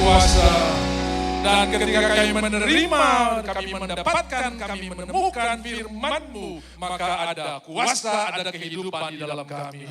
kuasa. Dan ketika kami menerima, kami mendapatkan, kami menemukan firman-Mu, maka ada kuasa, ada kehidupan di dalam kami.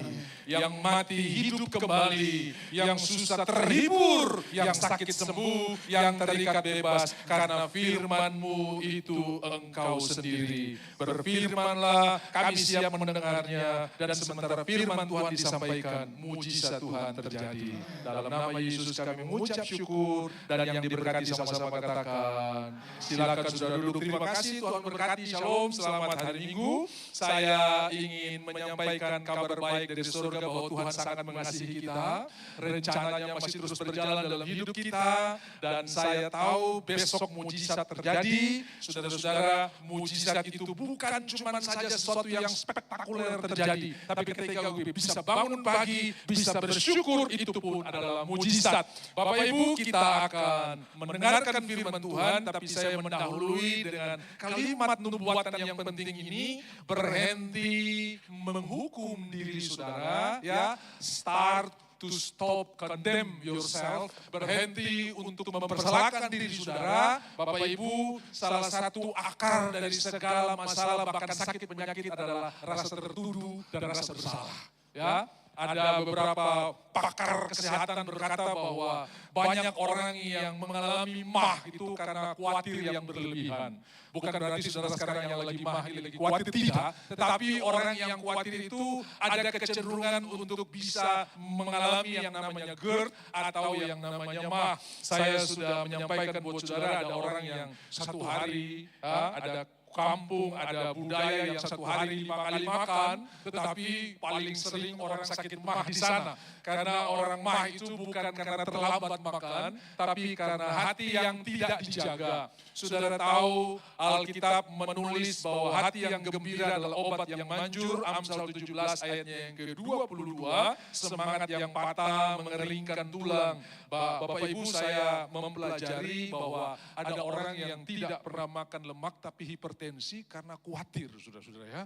Yang mati hidup kembali, yang susah terhibur, yang sakit sembuh, yang terikat bebas. Karena firman-Mu itu Engkau sendiri. Berfirmanlah, kami siap mendengarnya. Dan sementara firman Tuhan disampaikan, mujizat Tuhan terjadi. Dalam nama Yesus kami mengucap syukur, dan yang diberkati sama-sama katakan. Silakan saudara duduk. Terima kasih, Tuhan berkati. Shalom, selamat hari Minggu. Saya ingin menyampaikan kabar baik dari surga bahwa Tuhan sangat mengasihi kita. Rencananya masih terus berjalan dalam hidup kita. Dan saya tahu besok mujizat terjadi. Saudara-saudara, mujizat itu bukan cuma saja sesuatu yang spektakuler terjadi. Tapi ketika gue bisa bangun pagi, bisa bersyukur, itu pun adalah mujizat. Bapak Ibu, kita akan mendengarkan firman Tuhan, tapi saya mendahului dengan kalimat nubuatan yang penting ini, berhenti menghukum diri saudara, ya, start to stop condemn yourself, berhenti untuk mempersalahkan diri saudara. Bapak Ibu, salah satu akar dari segala masalah bahkan sakit penyakit adalah rasa tertuduh dan rasa bersalah. Ya, ada beberapa pakar kesehatan berkata bahwa banyak orang yang mengalami mah itu karena khawatir yang berlebihan. Bukan berarti saudara sekarang yang lagi mah, lagi khawatir, tidak. Tetapi orang yang khawatir itu ada kecenderungan untuk bisa mengalami yang namanya GERD atau yang namanya mah. Saya sudah menyampaikan buat saudara, ada orang yang satu hari, ada kampung, ada budaya yang satu hari 5 kali makan, tetapi paling sering orang sakit mah di sana. Karena orang mah itu bukan karena terlambat makan, tapi karena hati yang tidak dijaga. Saudara tahu Alkitab menulis bahwa hati yang gembira adalah obat yang manjur, Amsal 17 ayatnya yang ke-22, semangat yang patah mengeringkan tulang. Bapak Ibu, saya mempelajari bahwa ada orang yang tidak pernah makan lemak tapi hipertensi karena khawatir, saudara-saudara ya.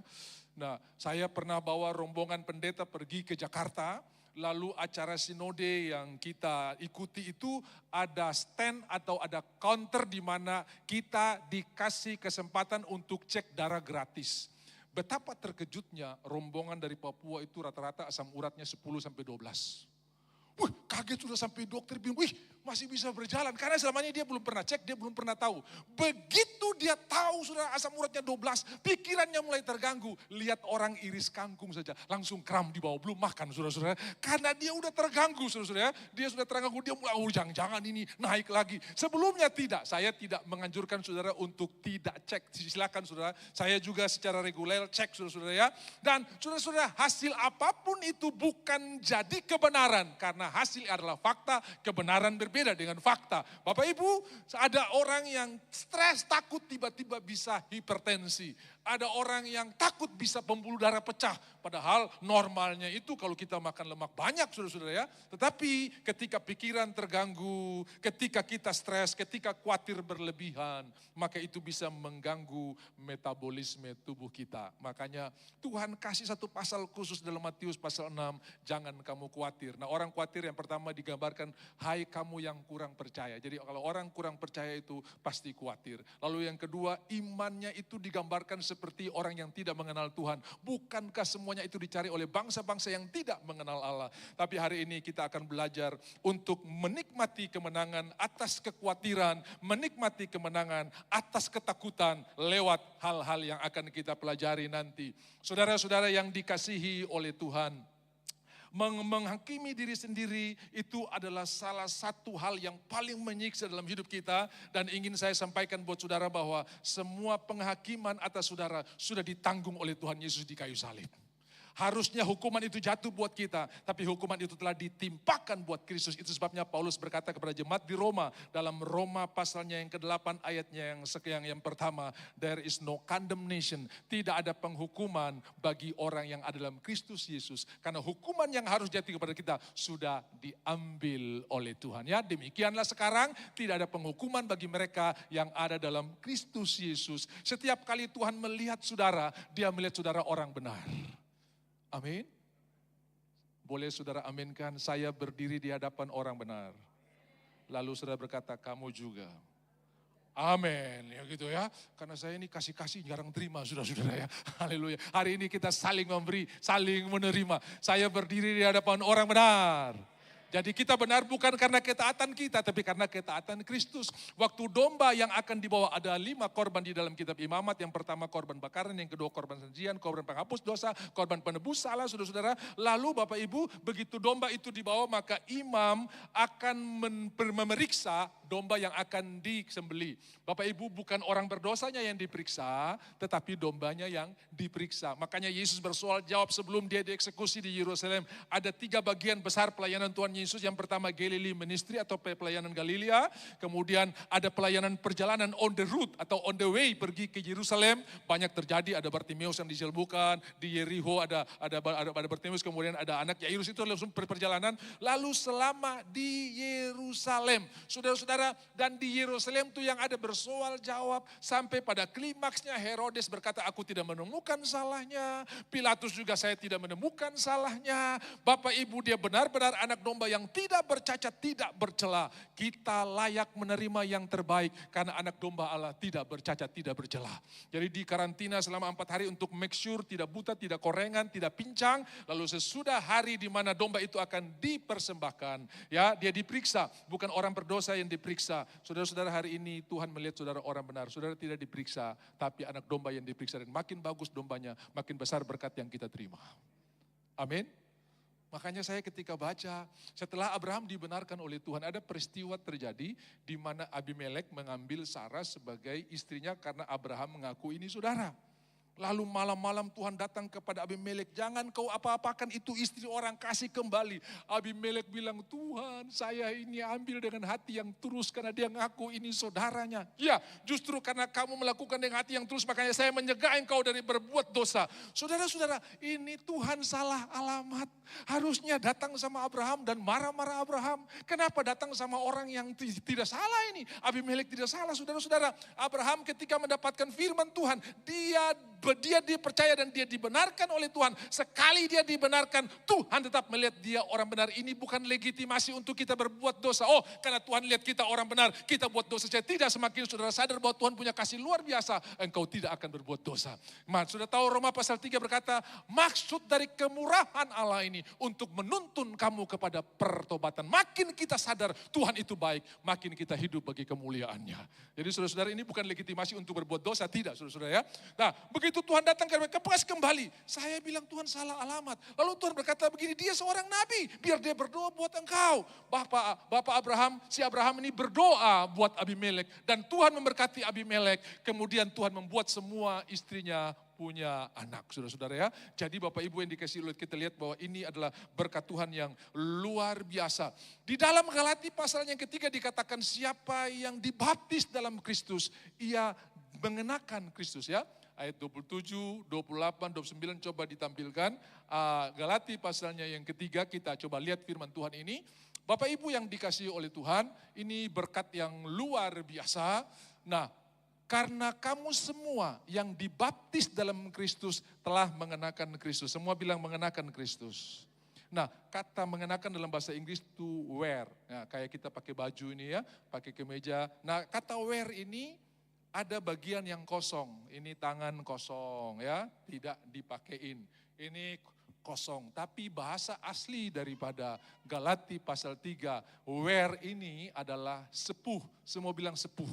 Nah, saya pernah bawa rombongan pendeta pergi ke Jakarta, lalu acara sinode yang kita ikuti itu ada stand atau ada counter di mana kita dikasih kesempatan untuk cek darah gratis. Betapa terkejutnya rombongan dari Papua itu rata-rata asam uratnya 10-12. Wih, kaget sudah sampai dokter bilang, wih masih bisa berjalan. Karena selama ini dia belum pernah cek, dia belum pernah tahu. Begitu dia tahu sudah asam uratnya 12, pikirannya mulai terganggu. Lihat orang iris kangkung saja, langsung kram di bawah, belum makan saudara-saudara. Karena dia udah terganggu saudara-saudara, dia sudah terganggu, dia mulai, oh jangan-jangan ini naik lagi. Sebelumnya tidak, saya tidak menganjurkan saudara untuk tidak cek. Silakan saudara, saya juga secara reguler cek saudara-saudara ya. Dan saudara-saudara, hasil apapun itu bukan jadi kebenaran. Karena hasil adalah fakta, kebenaran berbeda dengan fakta. Bapak Ibu, ada orang yang stres, takut tiba-tiba bisa hipertensi. Ada orang yang takut bisa pembuluh darah pecah. Padahal normalnya itu kalau kita makan lemak banyak saudara-saudara ya. Tetapi ketika pikiran terganggu, ketika kita stres, ketika khawatir berlebihan, maka itu bisa mengganggu metabolisme tubuh kita. Makanya Tuhan kasih satu pasal khusus dalam Matius pasal 6, jangan kamu khawatir. Nah, orang khawatir yang pertama digambarkan, hai kamu yang kurang percaya. Jadi kalau orang kurang percaya itu pasti khawatir. Lalu yang kedua, imannya itu digambarkan seperti orang yang tidak mengenal Tuhan. Bukankah semuanya itu dicari oleh bangsa-bangsa yang tidak mengenal Allah? Tapi hari ini kita akan belajar untuk menikmati kemenangan atas kekhawatiran, menikmati kemenangan atas ketakutan lewat hal-hal yang akan kita pelajari nanti. Saudara-saudara yang dikasihi oleh Tuhan, menghakimi diri sendiri itu adalah salah satu hal yang paling menyiksa dalam hidup kita. Dan ingin saya sampaikan buat saudara bahwa semua penghakiman atas saudara sudah ditanggung oleh Tuhan Yesus di kayu salib. Harusnya hukuman itu jatuh buat kita, tapi hukuman itu telah ditimpakan buat Kristus. Itu sebabnya Paulus berkata kepada jemaat di Roma, dalam Roma pasalnya yang ke-8 ayatnya yang pertama, there is no condemnation, tidak ada penghukuman bagi orang yang ada dalam Kristus Yesus. Karena hukuman yang harus jatuh kepada kita sudah diambil oleh Tuhan. Ya, demikianlah sekarang tidak ada penghukuman bagi mereka yang ada dalam Kristus Yesus. Setiap kali Tuhan melihat saudara, dia melihat saudara orang benar. Amin. Boleh saudara aminkan, saya berdiri di hadapan orang benar. Lalu saudara berkata, kamu juga. Amin, ya gitu ya. Karena saya ini kasih-kasih jarang terima, saudara-saudara ya. Haleluya. Hari ini kita saling memberi, saling menerima. Saya berdiri di hadapan orang benar. Jadi kita benar bukan karena ketaatan kita, tapi karena ketaatan Kristus. Waktu domba yang akan dibawa ada 5 korban di dalam kitab Imamat. Yang pertama korban bakaran, yang kedua korban sajian, korban penghapus dosa, korban penebus salah, saudara-saudara. Lalu Bapak Ibu, begitu domba itu dibawa, maka imam akan memeriksa domba yang akan disembeli. Bapak Ibu, bukan orang berdosanya yang diperiksa, tetapi dombanya yang diperiksa. Makanya Yesus bersoal jawab sebelum dia dieksekusi di Yerusalem. Ada 3 bagian besar pelayanan Tuhan Yesus. Yang pertama Galilee Ministry atau pelayanan Galilea. Kemudian ada pelayanan perjalanan on the route atau on the way pergi ke Yerusalem. Banyak terjadi, ada Bartimeus yang disembuhkan, di Yeriho ada Bartimeus, kemudian ada anak Yairus, itu langsung perjalanan. Lalu selama di Yerusalem, saudara-saudara, dan di Yerusalem itu yang ada bersoal jawab sampai pada klimaksnya. Herodes berkata, aku tidak menemukan salahnya. Pilatus juga, saya tidak menemukan salahnya. Bapak Ibu, dia benar-benar anak domba yang tidak bercacat, tidak bercela. Kita layak menerima yang terbaik karena anak domba Allah tidak bercacat, tidak bercela. Jadi di karantina selama 4 hari untuk make sure tidak buta, tidak korengan, tidak pincang. Lalu sesudah hari di mana domba itu akan dipersembahkan, ya, dia diperiksa. Bukan orang berdosa yang diperiksa. Saudara-saudara, hari ini Tuhan melihat saudara orang benar. Saudara tidak diperiksa, tapi anak domba yang diperiksa. Dan makin bagus dombanya, makin besar berkat yang kita terima. Amin. Makanya saya ketika baca, setelah Abraham dibenarkan oleh Tuhan, ada peristiwa terjadi di mana Abimelek mengambil Sarah sebagai istrinya karena Abraham mengaku ini saudara. Lalu malam-malam Tuhan datang kepada Abimelek, jangan kau apa-apakan itu istri orang, kasih kembali. Abimelek bilang, Tuhan saya ini ambil dengan hati yang tulus karena dia ngaku ini saudaranya. Ya, justru karena kamu melakukan dengan hati yang tulus, makanya saya menyegah engkau dari berbuat dosa. Saudara-saudara, ini Tuhan salah alamat. Harusnya datang sama Abraham dan marah-marah Abraham. Kenapa datang sama orang yang tidak salah ini? Abimelek tidak salah, saudara-saudara. Abraham ketika mendapatkan firman Tuhan, dia dipercaya dan dia dibenarkan oleh Tuhan. Sekali dia dibenarkan, Tuhan tetap melihat dia orang benar. Ini bukan legitimasi untuk kita berbuat dosa. Oh, karena Tuhan lihat kita orang benar, kita buat dosa saja. Tidak, semakin saudara sadar bahwa Tuhan punya kasih luar biasa, engkau tidak akan berbuat dosa. Sudah tahu Roma pasal 3 berkata, maksud dari kemurahan Allah ini untuk menuntun kamu kepada pertobatan. Makin kita sadar Tuhan itu baik, makin kita hidup bagi kemuliaannya. Jadi saudara-saudara, ini bukan legitimasi untuk berbuat dosa, tidak saudara-saudara ya. Nah, begitu Tuhan datang kepas kembali, saya bilang Tuhan salah alamat. Lalu Tuhan berkata begini, dia seorang nabi, biar dia berdoa buat engkau. Bapak Abraham, si Abraham ini berdoa buat Abimelek. Dan Tuhan memberkati Abimelek, kemudian Tuhan membuat semua istrinya punya anak, saudara-saudara ya. Jadi Bapak Ibu yang dikasih oleh kita lihat bahwa ini adalah berkat Tuhan yang luar biasa. Di dalam Galati pasal yang ketiga dikatakan siapa yang dibaptis dalam Kristus, ia mengenakan Kristus ya. Ayat 27, 28, 29 coba ditampilkan. Galati pasalnya yang ketiga, kita coba lihat firman Tuhan ini. Bapak Ibu yang dikasihi oleh Tuhan, ini berkat yang luar biasa. Nah, karena kamu semua yang dibaptis dalam Kristus telah mengenakan Kristus. Semua bilang mengenakan Kristus. Nah, kata mengenakan dalam bahasa Inggris to wear. Nah, kayak kita pakai baju ini ya, pakai kemeja. Nah, kata wear ini ada bagian yang kosong, ini tangan kosong ya, tidak dipakein. Ini kosong, tapi bahasa asli daripada Galati pasal 3, wear ini adalah sepuh, semua bilang sepuh.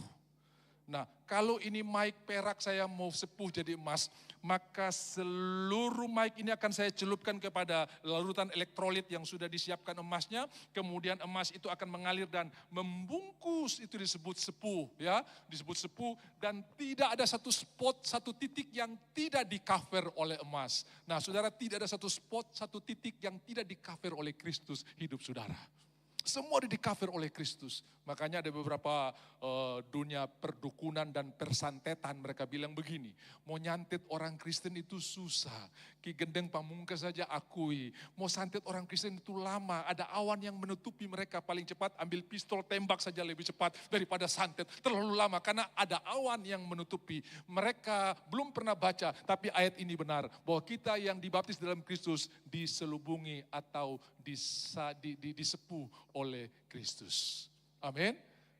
Nah, kalau ini mic perak saya mau sepuh jadi emas, maka seluruh mic ini akan saya celupkan kepada larutan elektrolit yang sudah disiapkan emasnya. Kemudian emas itu akan mengalir dan membungkus, itu disebut sepuh ya, disebut sepuh. Dan tidak ada satu spot, satu titik yang tidak di-cover oleh emas. Nah saudara, tidak ada satu spot, satu titik yang tidak di-cover oleh Kristus hidup saudara. Semua di-cover oleh Kristus. Makanya ada beberapa dunia perdukunan dan persantetan, mereka bilang begini, mau nyantet orang Kristen itu susah. Ki Gendeng Pamungkas saja akui, mau santet orang Kristen itu lama, ada awan yang menutupi mereka. Paling cepat ambil pistol tembak saja lebih cepat daripada santet, terlalu lama karena ada awan yang menutupi. Mereka belum pernah baca, tapi ayat ini benar, bahwa kita yang dibaptis dalam Kristus diselubungi atau disepuh oleh Kristus. Amin.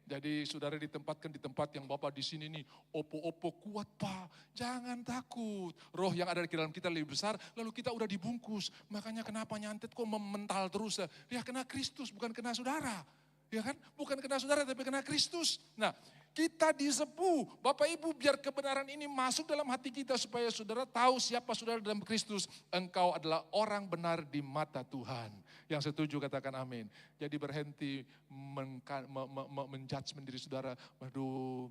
Jadi saudara ditempatkan di tempat yang Bapak di sini nih, opo-opo kuat Pak, jangan takut. Roh yang ada di dalam kita lebih besar, lalu kita udah dibungkus. Makanya kenapa nyantet kok mental terus ya? Ya kena Kristus, bukan kena saudara. Ya kan? Bukan kena saudara tapi kena Kristus. Nah, kita disepuh, Bapak Ibu biar kebenaran ini masuk dalam hati kita supaya saudara tahu siapa saudara dalam Kristus. Engkau adalah orang benar di mata Tuhan. Yang setuju katakan amin. Jadi berhenti menjudgment diri saudara. Aduh,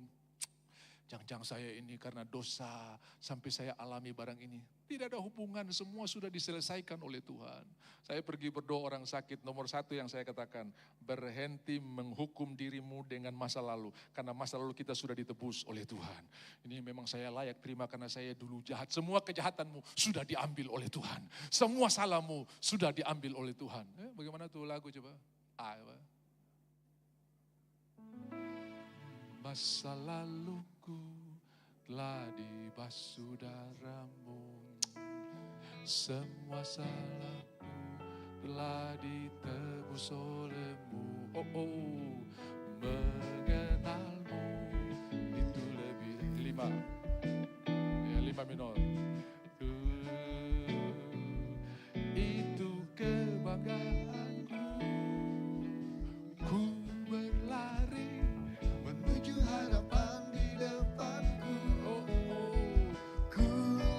jangan-jangan saya ini karena dosa sampai saya alami barang ini. Tidak ada hubungan, semua sudah diselesaikan oleh Tuhan. Saya pergi berdoa orang sakit, nomor satu yang saya katakan, berhenti menghukum dirimu dengan masa lalu. Karena masa lalu kita sudah ditebus oleh Tuhan. Ini memang saya layak terima karena saya dulu jahat. Semua kejahatanmu sudah diambil oleh Tuhan. Semua salahmu sudah diambil oleh Tuhan. Bagaimana tuh lagu coba? Masa laluku telah dibasuh darahmu, semua salahku telah ditebus olehmu. Mengenalmu itu lebih lima minor. Itu kebanggaanku, ku berlari menuju harapan di depanku. Ku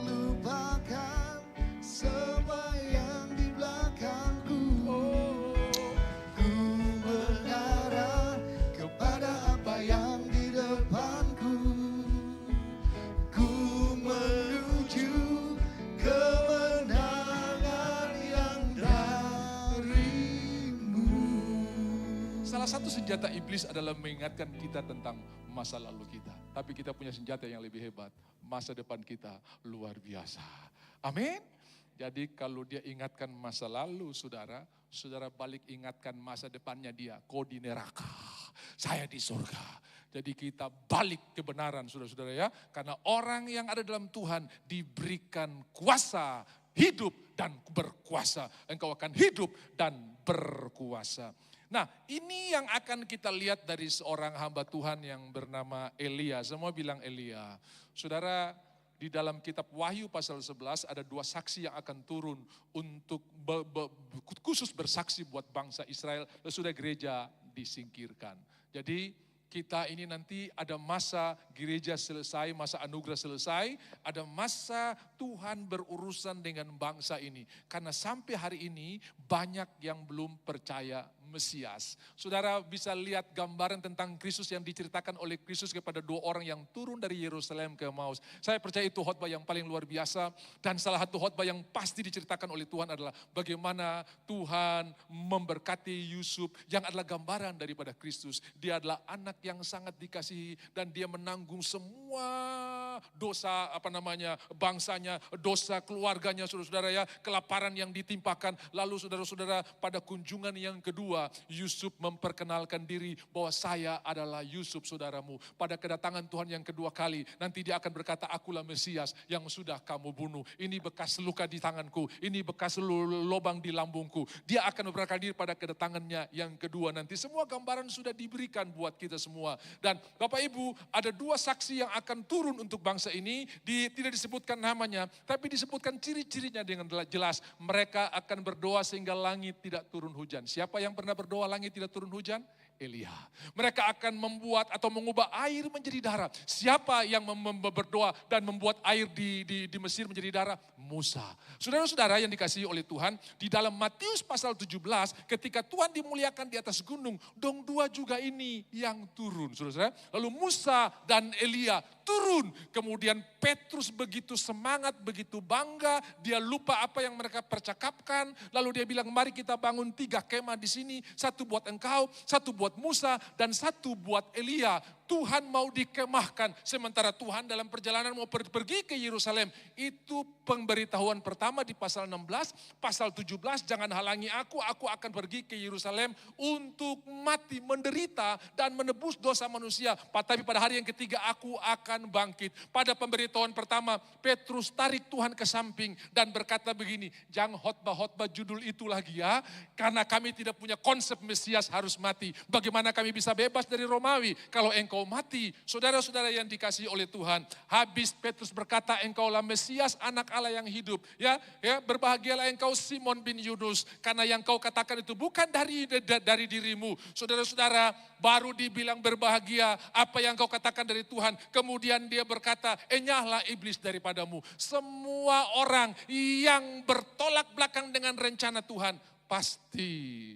lupakan semua yang di belakangku. Ku mengarah kepada apa yang di depanku. Ku menuju kemenangan yang darimu. Salah satu senjata iblis adalah mengingatkan kita tentang masa lalu kita. Tapi kita punya senjata yang lebih hebat. Masa depan kita luar biasa. Amin. Jadi kalau dia ingatkan masa lalu saudara, saudara balik ingatkan masa depannya dia. Kau di neraka, saya di surga. Jadi kita balik kebenaran saudara-saudara ya. Karena orang yang ada dalam Tuhan diberikan kuasa hidup dan berkuasa. Engkau akan hidup dan berkuasa. Nah, ini yang akan kita lihat dari seorang hamba Tuhan yang bernama Elia. Semua bilang Elia. Saudara, di dalam kitab Wahyu pasal 11 ada dua saksi yang akan turun untuk khusus bersaksi buat bangsa Israel. Sudah gereja disingkirkan. Jadi kita ini nanti ada masa gereja selesai, masa anugerah selesai, ada masa Tuhan berurusan dengan bangsa ini. Karena sampai hari ini banyak yang belum percaya Mesias. Saudara bisa lihat gambaran tentang Kristus yang diceritakan oleh Kristus kepada dua orang yang turun dari Yerusalem ke Emmaus. Saya percaya itu khotbah yang paling luar biasa. Dan salah satu khotbah yang pasti diceritakan oleh Tuhan adalah bagaimana Tuhan memberkati Yusuf yang adalah gambaran daripada Kristus. Dia adalah anak yang sangat dikasihi dan dia menanggung semua dosa bangsanya, dosa keluarganya saudara-saudara ya, kelaparan yang ditimpakan. Lalu saudara-saudara pada kunjungan yang kedua Yusuf memperkenalkan diri bahwa saya adalah Yusuf saudaramu. Pada kedatangan Tuhan yang kedua kali nanti dia akan berkata akulah Mesias yang sudah kamu bunuh. Ini bekas luka di tanganku, ini bekas lubang di lambungku. Dia akan memperkenalkan diri pada kedatangannya yang kedua nanti. Semua gambaran sudah diberikan buat kita semua. Dan Bapak Ibu ada dua saksi yang akan turun untuk bangsa ini. Tidak disebutkan namanya tapi disebutkan ciri-cirinya dengan jelas. Mereka akan berdoa sehingga langit tidak turun hujan. Siapa yang pernah berdoa langit tidak turun hujan? Elia. Mereka akan membuat atau mengubah air menjadi darah. Siapa yang berdoa dan membuat air di Mesir menjadi darah? Musa. Saudara-saudara yang dikasihi oleh Tuhan, di dalam Matius pasal 17 ketika Tuhan dimuliakan di atas gunung, dong dua juga ini yang turun. Saudara-saudara, lalu Musa dan Elia turun. Kemudian Petrus begitu semangat, begitu bangga, dia lupa apa yang mereka percakapkan. Lalu dia bilang, mari kita bangun 3 kemah di sini, satu buat engkau, satu buat Musa, dan satu buat Elia. Tuhan mau dikemahkan. Sementara Tuhan dalam perjalanan mau pergi ke Yerusalem. Itu pemberitahuan pertama di pasal 16. Pasal 17, jangan halangi aku akan pergi ke Yerusalem untuk mati, menderita dan menebus dosa manusia. Tapi pada hari yang ketiga aku akan bangkit. Pada pemberitahuan pertama, Petrus tarik Tuhan ke samping dan berkata begini, jangan khotbah judul itu lagi ya. Karena kami tidak punya konsep Mesias harus mati. Bagaimana kami bisa bebas dari Romawi kalau engkau mati? Saudara-saudara yang dikasihi oleh Tuhan, habis Petrus berkata engkaulah Mesias, anak Allah yang hidup. Ya, berbahagialah engkau Simon bin Yunus, karena yang kau katakan itu bukan dari dirimu. Saudara-saudara, baru dibilang berbahagia apa yang kau katakan dari Tuhan. Kemudian dia berkata, enyahlah iblis daripadamu. Semua orang yang bertolak belakang dengan rencana Tuhan pasti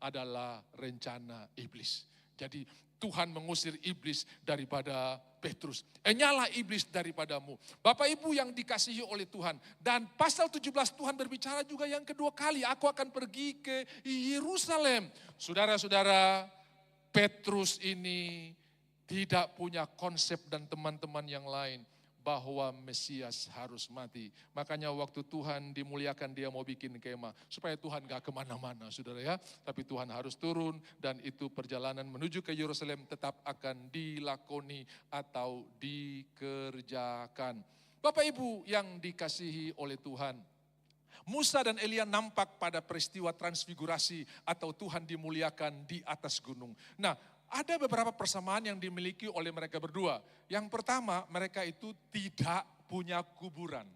adalah rencana iblis. Jadi Tuhan mengusir iblis daripada Petrus. Enyahlah iblis daripadamu. Bapak Ibu yang dikasihi oleh Tuhan. Dan pasal 17 Tuhan berbicara juga yang kedua kali. Aku akan pergi ke Yerusalem. Saudara-saudara, Petrus ini tidak punya konsep dan teman-teman yang lain bahwa Mesias harus mati. Makanya waktu Tuhan dimuliakan dia mau bikin kemah. Supaya Tuhan gak kemana-mana saudara ya. Tapi Tuhan harus turun dan itu perjalanan menuju ke Yerusalem tetap akan dilakoni atau dikerjakan. Bapak Ibu yang dikasihi oleh Tuhan. Musa dan Elia nampak pada peristiwa transfigurasi atau Tuhan dimuliakan di atas gunung. Nah, ada beberapa persamaan yang dimiliki oleh mereka berdua. Yang pertama, mereka itu tidak punya kuburan.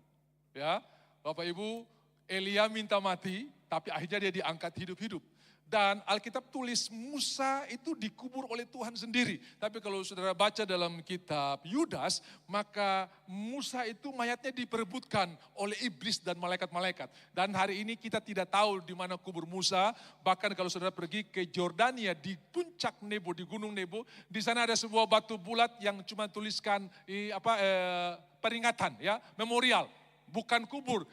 Ya, Bapak Ibu, Elia minta mati, tapi akhirnya dia diangkat hidup-hidup. Dan Alkitab tulis Musa itu dikubur oleh Tuhan sendiri. Tapi kalau saudara baca dalam kitab Yudas, maka Musa itu mayatnya diperebutkan oleh iblis dan malaikat-malaikat. Dan hari ini kita tidak tahu di mana kubur Musa. Bahkan kalau saudara pergi ke Jordania di puncak Nebo, di Gunung Nebo, di sana ada sebuah batu bulat yang cuma tuliskan peringatan, ya, memorial, bukan kubur.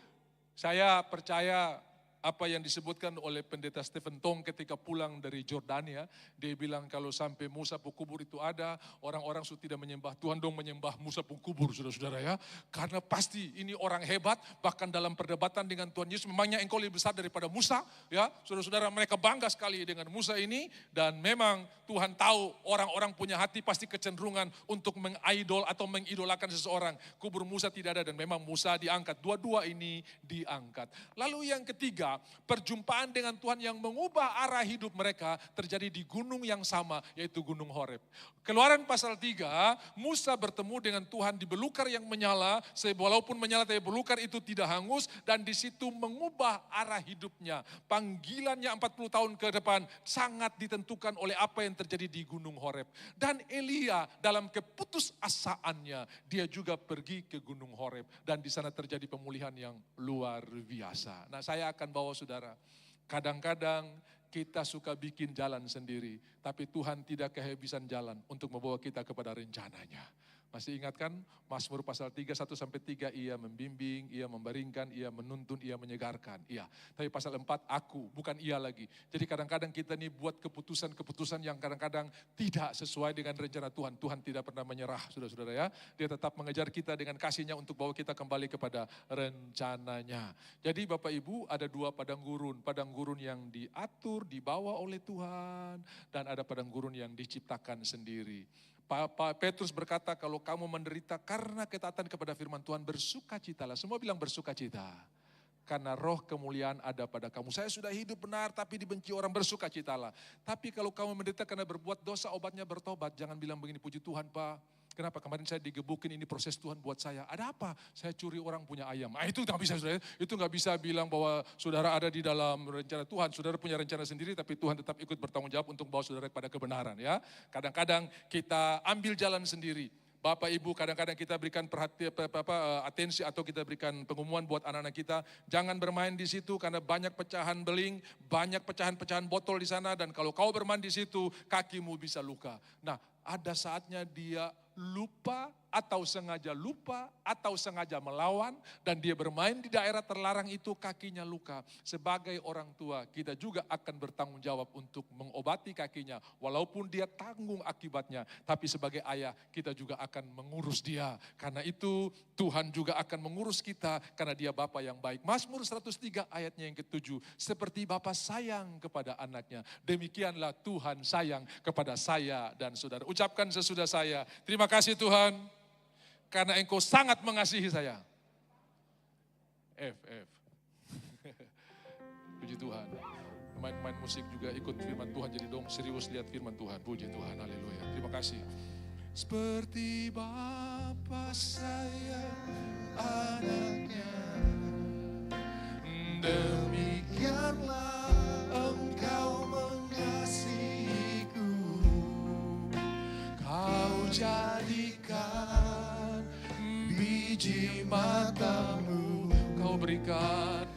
Saya percaya apa yang disebutkan oleh pendeta Stephen Tong ketika pulang dari Jordania. Dia bilang kalau sampai Musa pengkubur itu ada, orang-orang sudah tidak menyembah Tuhan dong, menyembah Musa pengkubur saudara-saudara ya. Karena pasti ini orang hebat, bahkan dalam perdebatan dengan Tuhan Yesus, memangnya engkau lebih besar daripada Musa? Ya, saudara-saudara, mereka bangga sekali dengan Musa ini. Dan memang Tuhan tahu orang-orang punya hati pasti kecenderungan untuk mengidol atau mengidolakan seseorang. Kubur Musa tidak ada dan memang Musa diangkat. Dua-dua ini diangkat. Lalu yang ketiga, perjumpaan dengan Tuhan yang mengubah arah hidup mereka terjadi di gunung yang sama, yaitu Gunung Horeb. Keluaran pasal 3, Musa bertemu dengan Tuhan di belukar yang menyala, walaupun menyala tapi belukar itu tidak hangus, dan di situ mengubah arah hidupnya. Panggilannya 40 tahun ke depan sangat ditentukan oleh apa yang terjadi di Gunung Horeb. Dan Elia dalam keputusasaannya, dia juga pergi ke Gunung Horeb, dan di sana terjadi pemulihan yang luar biasa. Nah, saya akan bawa saudara, kadang-kadang kita suka bikin jalan sendiri, tapi Tuhan tidak kehabisan jalan untuk membawa kita kepada rencananya. Masih ingat kan Mazmur pasal 3, 1-3, ia membimbing, ia membaringkan, ia menuntun, ia menyegarkan. Iya, tapi pasal 4 aku, bukan ia lagi. Jadi kadang-kadang kita nih buat keputusan-keputusan yang kadang-kadang tidak sesuai dengan rencana Tuhan. Tuhan tidak pernah menyerah, saudara-saudara ya. Dia tetap mengejar kita dengan kasih-Nya untuk bawa kita kembali kepada rencananya. Jadi Bapak Ibu, ada dua padang gurun yang diatur, dibawa oleh Tuhan, dan ada padang gurun yang diciptakan sendiri. Petrus berkata, kalau kamu menderita karena ketaatan kepada firman Tuhan, bersukacitalah. Semua bilang bersukacita. Karena roh kemuliaan ada pada kamu. Saya sudah hidup benar tapi dibenci orang, bersukacitalah. Tapi kalau kamu menderita karena berbuat dosa, obatnya bertobat. Jangan bilang begini, puji Tuhan Pak. Kenapa kemarin saya digebukin, ini proses Tuhan buat saya. Ada apa? Saya curi orang punya ayam. Itu nggak bisa saudara. Itu nggak bisa bilang bahwa saudara ada di dalam rencana Tuhan. Saudara punya rencana sendiri tapi Tuhan tetap ikut bertanggung jawab untuk membawa saudara kepada kebenaran ya. Kadang-kadang kita ambil jalan sendiri. Bapak Ibu, kadang-kadang kita berikan atensi atau kita berikan pengumuman buat anak-anak kita. Jangan bermain di situ karena banyak pecahan beling, banyak pecahan-pecahan botol di sana. Dan kalau kau bermain di situ, kakimu bisa luka. Nah, ada saatnya dia lupa atau sengaja melawan dan dia bermain di daerah terlarang itu kakinya luka. Sebagai orang tua kita juga akan bertanggung jawab untuk mengobati kakinya walaupun dia tanggung akibatnya. Tapi sebagai ayah kita juga akan mengurus dia. Karena itu Tuhan juga akan mengurus kita karena dia Bapa yang baik. Mazmur 103 ayatnya yang ke-7. Seperti Bapa sayang kepada anaknya, demikianlah Tuhan sayang kepada saya dan saudara. Ucapkan sesudah saya, terima kasih Tuhan, karena Engkau sangat mengasihi saya. F. Puji Tuhan. Main musik juga ikut firman Tuhan, jadi dong serius lihat firman Tuhan. Puji Tuhan, haleluya. Terima kasih. Seperti Bapa sayang anaknya, demikianlah Engkau mengasihiku. Kau jadikan biji matamu, kau berikan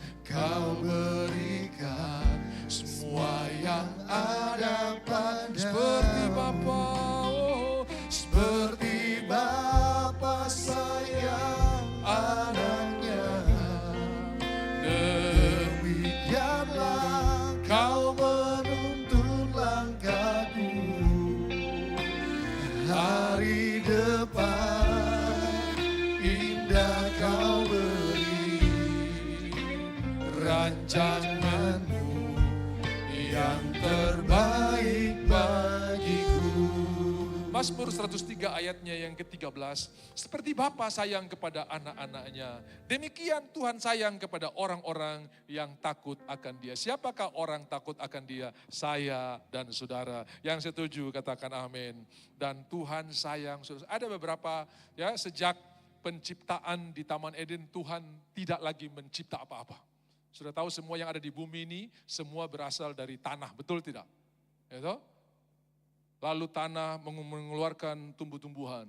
semua yang ada pada. Seperti Bapa, seperti Bapa sayang anaknya, demikianlah kau menuntun langkahku. Hari depan indah kau beri, rancanganmu yang terbaik bagiku. Mazmur 103 ayatnya yang ke-13. Seperti Bapa sayang kepada anak-anaknya, demikian Tuhan sayang kepada orang-orang yang takut akan Dia. Siapakah orang takut akan Dia? Saya dan saudara. Yang setuju katakan amin. Dan Tuhan sayang. Ada beberapa ya, sejak penciptaan di Taman Eden Tuhan tidak lagi mencipta apa-apa. Sudah tahu semua yang ada di bumi ini semua berasal dari tanah, betul tidak? Ya toh? Lalu tanah mengeluarkan tumbuh-tumbuhan.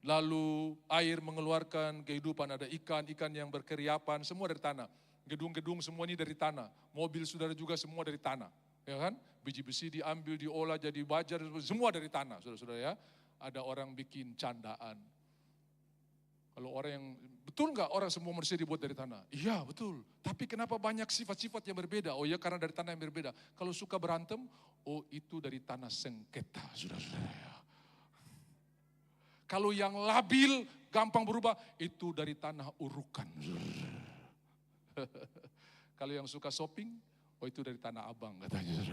Lalu air mengeluarkan kehidupan, ada ikan-ikan yang berkeriapan, semua dari tanah. Gedung-gedung semua ini dari tanah. Mobil saudara juga semua dari tanah. Ya kan? Biji besi diambil, diolah jadi baja, semua dari tanah, saudara-saudara ya. Ada orang bikin candaan. Kalau orang yang, betul nggak orang semua manusia dibuat dari tanah? Iya betul, tapi kenapa banyak sifat-sifat yang berbeda? Oh ya karena dari tanah yang berbeda. Kalau suka berantem, oh itu dari tanah sengketa, saudara-saudara. Kalau yang labil, gampang berubah, itu dari tanah urukan. Kalau yang suka shopping, oh itu dari Tanah Abang katanya.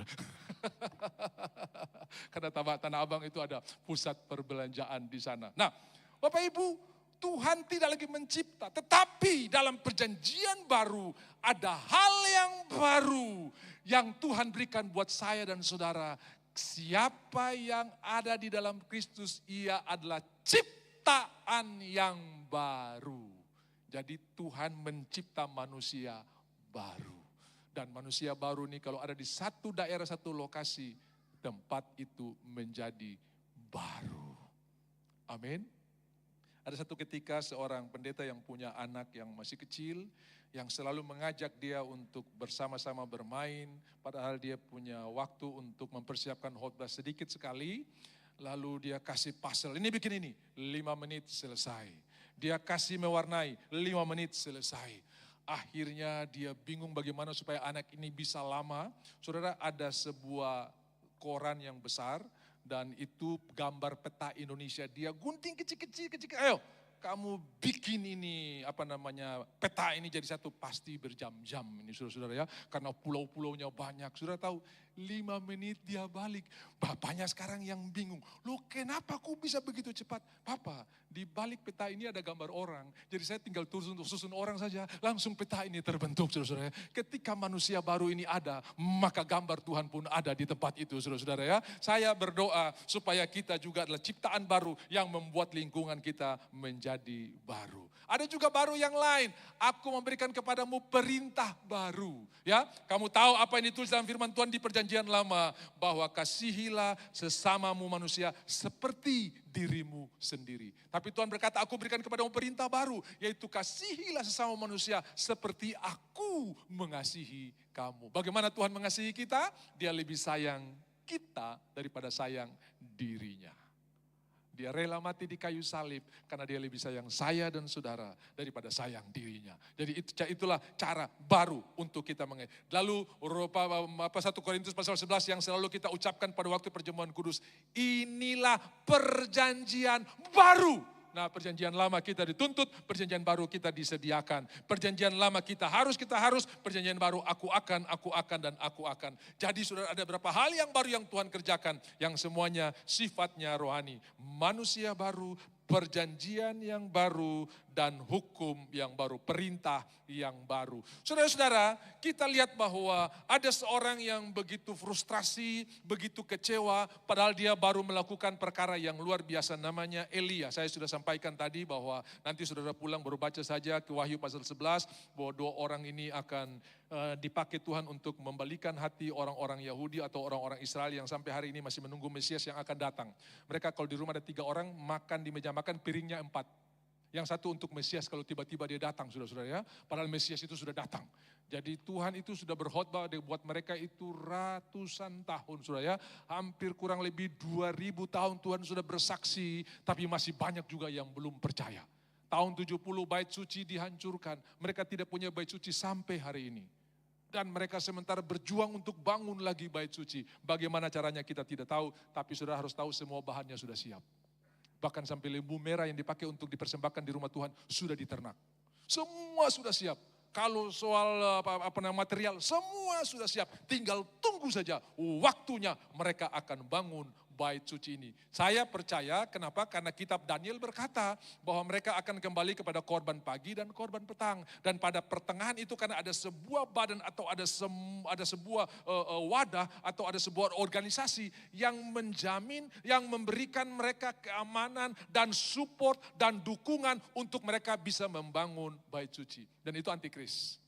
Karena Tanah Abang itu ada pusat perbelanjaan di sana. Nah, Bapak Ibu, Tuhan tidak lagi mencipta, tetapi dalam perjanjian baru ada hal yang baru yang Tuhan berikan buat saya dan saudara. Siapa yang ada di dalam Kristus, ia adalah ciptaan yang baru. Jadi Tuhan mencipta manusia baru. Dan manusia baru ini kalau ada di satu daerah, satu lokasi, tempat itu menjadi baru. Amin. Ada satu ketika seorang pendeta yang punya anak yang masih kecil, yang selalu mengajak dia untuk bersama-sama bermain, padahal dia punya waktu untuk mempersiapkan khotbah sedikit sekali, lalu dia kasih puzzle, ini bikin ini, 5 menit selesai. Dia kasih mewarnai, 5 menit selesai. Akhirnya dia bingung bagaimana supaya anak ini bisa lama. Saudara, ada sebuah koran yang besar, dan itu gambar peta Indonesia. Dia gunting kecil-kecil. Ayo, kamu bikin ini, peta ini jadi satu. Pasti berjam-jam ini saudara-saudara ya. Karena pulau-pulaunya banyak. Saudara tahu, 5 menit dia balik. Bapaknya sekarang yang bingung. Loh kenapa kok bisa begitu cepat? Papa, di balik peta ini ada gambar orang. Jadi saya tinggal susun orang saja. Langsung peta ini terbentuk saudara-saudara ya. Ketika manusia baru ini ada, maka gambar Tuhan pun ada di tempat itu saudara-saudara ya. Saya berdoa supaya kita juga adalah ciptaan baru yang membuat lingkungan kita menjadi baru. Ada juga baru yang lain. Aku memberikan kepadamu perintah baru. Ya, kamu tahu apa yang ditulis dalam firman Tuhan di perjanjian lama. Bahwa kasihilah sesamamu manusia seperti dirimu sendiri. Tapi Tuhan berkata, aku berikan kepadamu perintah baru. Yaitu kasihilah sesama manusia seperti aku mengasihi kamu. Bagaimana Tuhan mengasihi kita? Dia lebih sayang kita daripada sayang dirinya. Dia rela mati di kayu salib karena dia lebih sayang saya dan saudara daripada sayang dirinya. Jadi itulah cara baru untuk kita mengerti. Lalu 1 Korintus pasal 11 yang selalu kita ucapkan pada waktu perjamuan kudus. Inilah perjanjian baru. Nah, perjanjian lama kita dituntut, perjanjian baru kita disediakan. Perjanjian lama kita harus, perjanjian baru aku akan, dan aku akan. Jadi saudara, ada beberapa hal yang baru yang Tuhan kerjakan, yang semuanya sifatnya rohani. Manusia baru, perjanjian yang baru, dan hukum yang baru, perintah yang baru. Saudara-saudara, kita lihat bahwa ada seorang yang begitu frustrasi, begitu kecewa, padahal dia baru melakukan perkara yang luar biasa, namanya Elia. Saya sudah sampaikan tadi bahwa nanti saudara pulang baru baca saja ke Wahyu pasal 11, bahwa 2 orang ini akan dipakai Tuhan untuk membalikan hati orang-orang Yahudi atau orang-orang Israel yang sampai hari ini masih menunggu Mesias yang akan datang. Mereka kalau di rumah ada 3 orang, makan di meja makan, piringnya 4. Yang satu untuk Mesias kalau tiba-tiba dia datang, saudara-saudara ya. Padahal Mesias itu sudah datang. Jadi Tuhan itu sudah berkhotbah buat mereka itu ratusan tahun, saudara ya. Hampir kurang lebih 2000 tahun Tuhan sudah bersaksi, tapi masih banyak juga yang belum percaya. Tahun 70 bait suci dihancurkan. Mereka tidak punya bait suci sampai hari ini. Dan mereka sementara berjuang untuk bangun lagi bait suci. Bagaimana caranya kita tidak tahu, tapi saudara harus tahu semua bahannya sudah siap. Bahkan sampai lembu merah yang dipakai untuk dipersembahkan di rumah Tuhan sudah diternak. Semua sudah siap. Kalau soal material, semua sudah siap. Tinggal tunggu saja waktunya mereka akan bangun bait suci ini. Saya percaya, kenapa? Karena kitab Daniel berkata bahwa mereka akan kembali kepada korban pagi dan korban petang. Dan pada pertengahan itu karena ada sebuah badan atau ada sebuah wadah atau ada sebuah organisasi yang menjamin, yang memberikan mereka keamanan dan support dan dukungan untuk mereka bisa membangun bait suci. Dan itu antikris.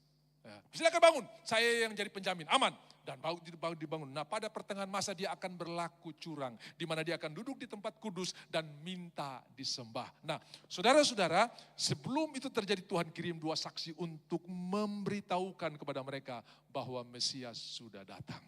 Ya, silakan bangun, saya yang jadi penjamin, aman. Dan dibangun. Nah, pada pertengahan masa dia akan berlaku curang, di mana dia akan duduk di tempat kudus dan minta disembah. Nah, saudara-saudara, sebelum itu terjadi Tuhan kirim 2 saksi untuk memberitahukan kepada mereka bahwa Mesias sudah datang.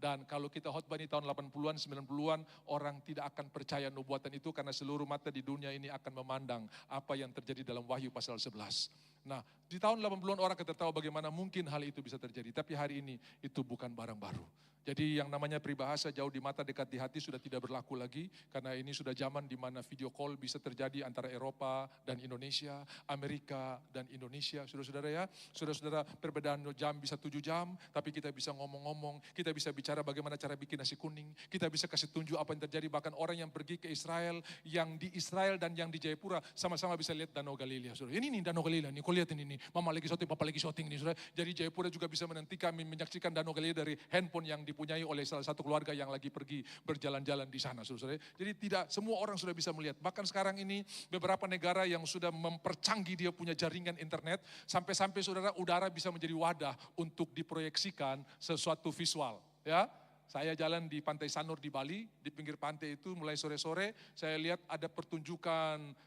Dan kalau kita khotbah di tahun 80-an, 90-an, orang tidak akan percaya nubuatan itu karena seluruh mata di dunia ini akan memandang apa yang terjadi dalam Wahyu pasal 11. Nah, di tahun 80-an orang akan tahu bagaimana mungkin hal itu bisa terjadi. Tapi hari ini itu bukan barang baru. Jadi yang namanya peribahasa jauh di mata dekat di hati sudah tidak berlaku lagi. Karena ini sudah zaman di mana video call bisa terjadi antara Eropa dan Indonesia, Amerika dan Indonesia. Saudara-saudara ya, saudara-saudara perbedaan jam bisa 7 jam, tapi kita bisa ngomong-ngomong, kita bisa bicara bagaimana cara bikin nasi kuning, kita bisa kasih tunjuk apa yang terjadi. Bahkan orang yang pergi ke Israel, yang di Israel dan yang di Jayapura, sama-sama bisa lihat Danau Galilea. Saudara, ini nih Danau Galilea, nih kau lihat ini, mama lagi syuting, papa lagi syuting nih saudara. Jadi Jayapura juga bisa menantikan, menyaksikan Danau Galilea dari handphone yang dipunyai oleh salah satu keluarga yang lagi pergi berjalan-jalan di sana, saudara. Jadi tidak semua orang sudah bisa melihat. Bahkan sekarang ini beberapa negara yang sudah mempercanggih dia punya jaringan internet, sampai-sampai saudara udara bisa menjadi wadah untuk diproyeksikan sesuatu visual. Ya, saya jalan di Pantai Sanur di Bali, di pinggir pantai itu mulai sore-sore saya lihat ada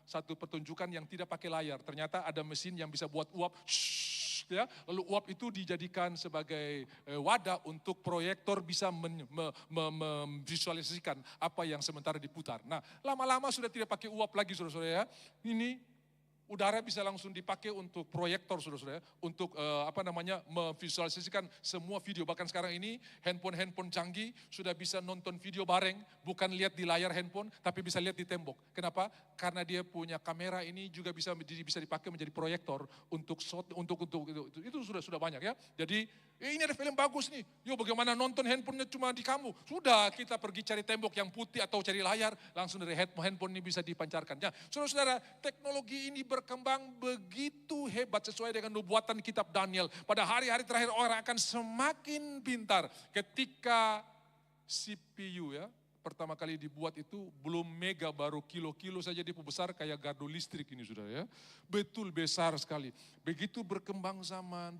satu pertunjukan yang tidak pakai layar. Ternyata ada mesin yang bisa buat uap. Ya, lalu uap itu dijadikan sebagai wadah untuk proyektor bisa memvisualisasikan apa yang sementara diputar. Nah, lama-lama sudah tidak pakai uap lagi, saudara-saudara ya. Ini udara bisa langsung dipakai untuk proyektor, saudara-saudara, untuk memvisualisasikan semua video. Bahkan sekarang ini handphone canggih sudah bisa nonton video bareng, bukan lihat di layar handphone, tapi bisa lihat di tembok. Kenapa? Karena dia punya kamera ini juga bisa dipakai menjadi proyektor untuk itu sudah banyak ya. Jadi ini ada film bagus nih, yuk bagaimana nonton handphonenya cuma di kamu. Sudah kita pergi cari tembok yang putih atau cari layar, langsung dari handphone ini bisa dipancarkan. Ya, saudara-saudara, teknologi ini berkembang begitu hebat sesuai dengan nubuatan kitab Daniel. Pada hari-hari terakhir orang akan semakin pintar ketika CPU ya, pertama kali dibuat itu belum mega, baru kilo-kilo saja dia besar kayak gardu listrik ini saudara ya. Betul besar sekali. Begitu berkembang zaman,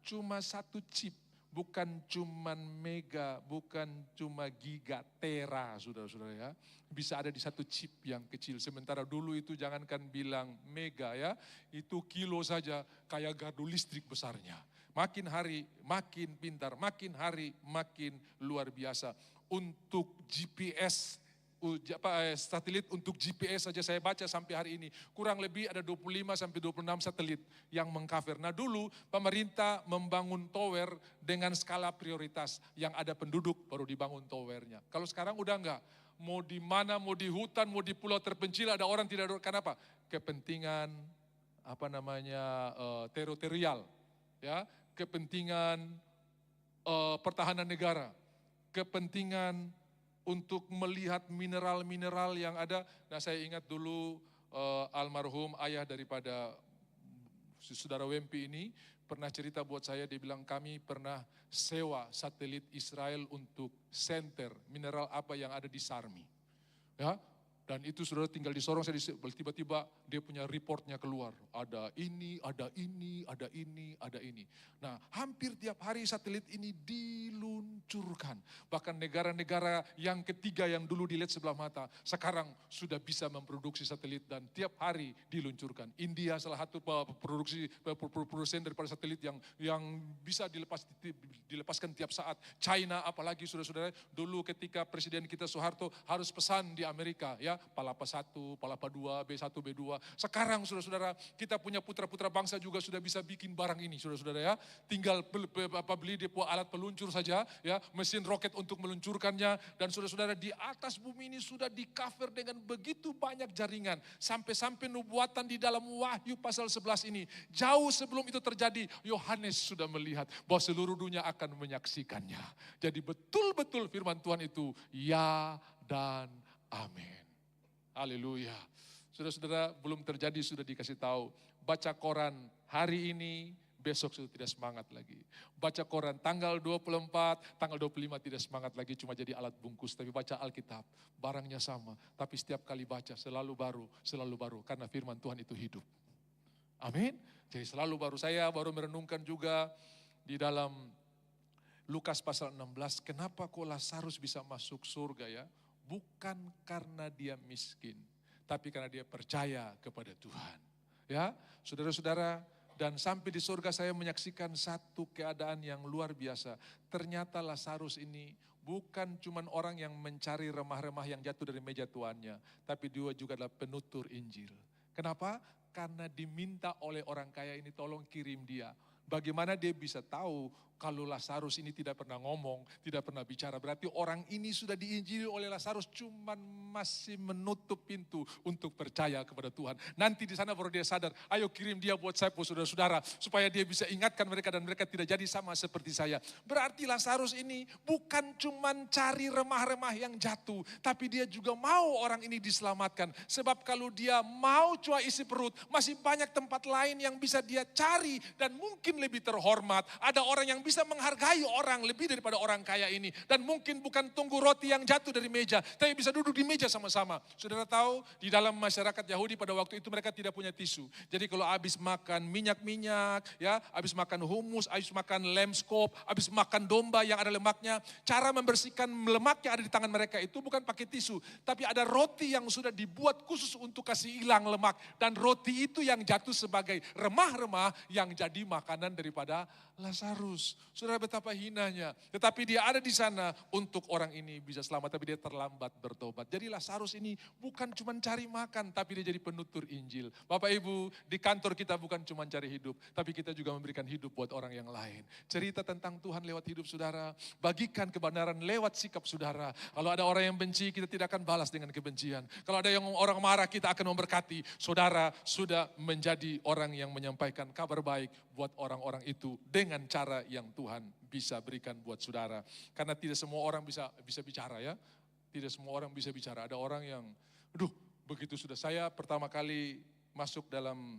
cuma satu chip. Bukan cuma mega, bukan cuma giga, tera saudara-saudara ya. Bisa ada di satu chip yang kecil. Sementara dulu itu jangankan bilang mega ya, itu kilo saja kayak gardu listrik besarnya. Makin hari makin pintar, makin hari makin luar biasa. Untuk GPS, satelit untuk GPS saja saya baca sampai hari ini. Kurang lebih ada 25 sampai 26 satelit yang mengcover. Nah dulu pemerintah membangun tower dengan skala prioritas. Yang ada penduduk baru dibangun towernya. Kalau sekarang udah enggak. Mau di mana, mau di hutan, mau di pulau terpencil ada orang tidak ada. Kenapa? Kepentingan teritorial. Ya, kepentingan pertahanan negara. Kepentingan untuk melihat mineral-mineral yang ada. Nah saya ingat dulu almarhum ayah daripada saudara Wempi ini pernah cerita buat saya, dia bilang kami pernah sewa satelit Israel untuk center mineral apa yang ada di Sarmi. Ya, dan itu saudara tinggal di Sorong, tiba-tiba dia punya reportnya keluar. Ada ini, ada ini, ada ini, ada ini. Nah hampir tiap hari satelit ini diluncurkan. Bahkan negara-negara yang ketiga yang dulu dilihat sebelah mata, sekarang sudah bisa memproduksi satelit dan tiap hari diluncurkan. India salah satu produsen daripada satelit yang bisa dilepaskan tiap saat. China apalagi saudara-saudara, dulu ketika Presiden kita Soeharto harus pesan di Amerika ya, Palapa 1, Palapa 2, B1, B2. Sekarang saudara-saudara kita punya putra-putra bangsa juga sudah bisa bikin barang ini saudara-saudara ya. Tinggal beli depo alat peluncur saja ya, mesin roket untuk meluncurkannya. Dan saudara-saudara di atas bumi ini sudah di cover dengan begitu banyak jaringan. Sampai-sampai nubuatan di dalam Wahyu pasal 11 ini. Jauh sebelum itu terjadi, Yohanes sudah melihat bahwa seluruh dunia akan menyaksikannya. Jadi betul-betul firman Tuhan itu ya dan amin. Haleluya. Saudara-saudara belum terjadi sudah dikasih tahu. Baca koran hari ini, besok sudah tidak semangat lagi. Baca koran tanggal 24, tanggal 25 tidak semangat lagi, cuma jadi alat bungkus. Tapi baca Alkitab, barangnya sama. Tapi setiap kali baca selalu baru. Karena firman Tuhan itu hidup. Amin. Jadi selalu baru. Saya baru merenungkan juga di dalam Lukas pasal 16. Kenapa kok Lazarus bisa masuk surga ya? Bukan karena dia miskin, tapi karena dia percaya kepada Tuhan. Ya, saudara-saudara, dan sampai di surga saya menyaksikan satu keadaan yang luar biasa. Ternyata Lazarus ini bukan cuma orang yang mencari remah-remah yang jatuh dari meja tuannya, tapi dia juga adalah penutur Injil. Kenapa? Karena diminta oleh orang kaya ini tolong kirim dia. Bagaimana dia bisa tahu kalau Lazarus ini tidak pernah ngomong, tidak pernah bicara. Berarti orang ini sudah diinjili oleh Lazarus, cuman masih menutup pintu untuk percaya kepada Tuhan. Nanti di sana baru dia sadar, ayo kirim dia buat saya saudara-saudara, supaya dia bisa ingatkan mereka dan mereka tidak jadi sama seperti saya. Berarti Lazarus ini bukan cuman cari remah-remah yang jatuh, tapi dia juga mau orang ini diselamatkan. Sebab kalau dia mau cuma isi perut, masih banyak tempat lain yang bisa dia cari dan mungkin lebih terhormat. Ada orang yang bisa menghargai orang lebih daripada orang kaya ini. Dan mungkin bukan tunggu roti yang jatuh dari meja, tapi bisa duduk di meja sama-sama. Saudara tahu, di dalam masyarakat Yahudi pada waktu itu mereka tidak punya tisu. Jadi kalau habis makan minyak-minyak, ya, habis makan humus, habis makan lamb skop, habis makan domba yang ada lemaknya, cara membersihkan lemak yang ada di tangan mereka itu bukan pakai tisu, tapi ada roti yang sudah dibuat khusus untuk kasih hilang lemak. Dan roti itu yang jatuh sebagai remah-remah yang jadi makanan daripada Lazarus. Saudara, betapa hinanya. Tetapi dia ada di sana untuk orang ini bisa selamat, tapi dia terlambat bertobat. Jadi Lazarus ini bukan cuma cari makan, tapi dia jadi penutur Injil. Bapak Ibu, di kantor kita bukan cuma cari hidup, tapi kita juga memberikan hidup buat orang yang lain. Cerita tentang Tuhan lewat hidup saudara, bagikan kebenaran lewat sikap saudara. Kalau ada orang yang benci, kita tidak akan balas dengan kebencian. Kalau ada yang orang marah, kita akan memberkati. Saudara sudah menjadi orang yang menyampaikan kabar baik buat orang-orang itu dengan cara yang Tuhan bisa berikan buat saudara. Karena tidak semua orang bisa bicara ya. Tidak semua orang bisa bicara. Ada orang yang, begitu sudah saya pertama kali masuk dalam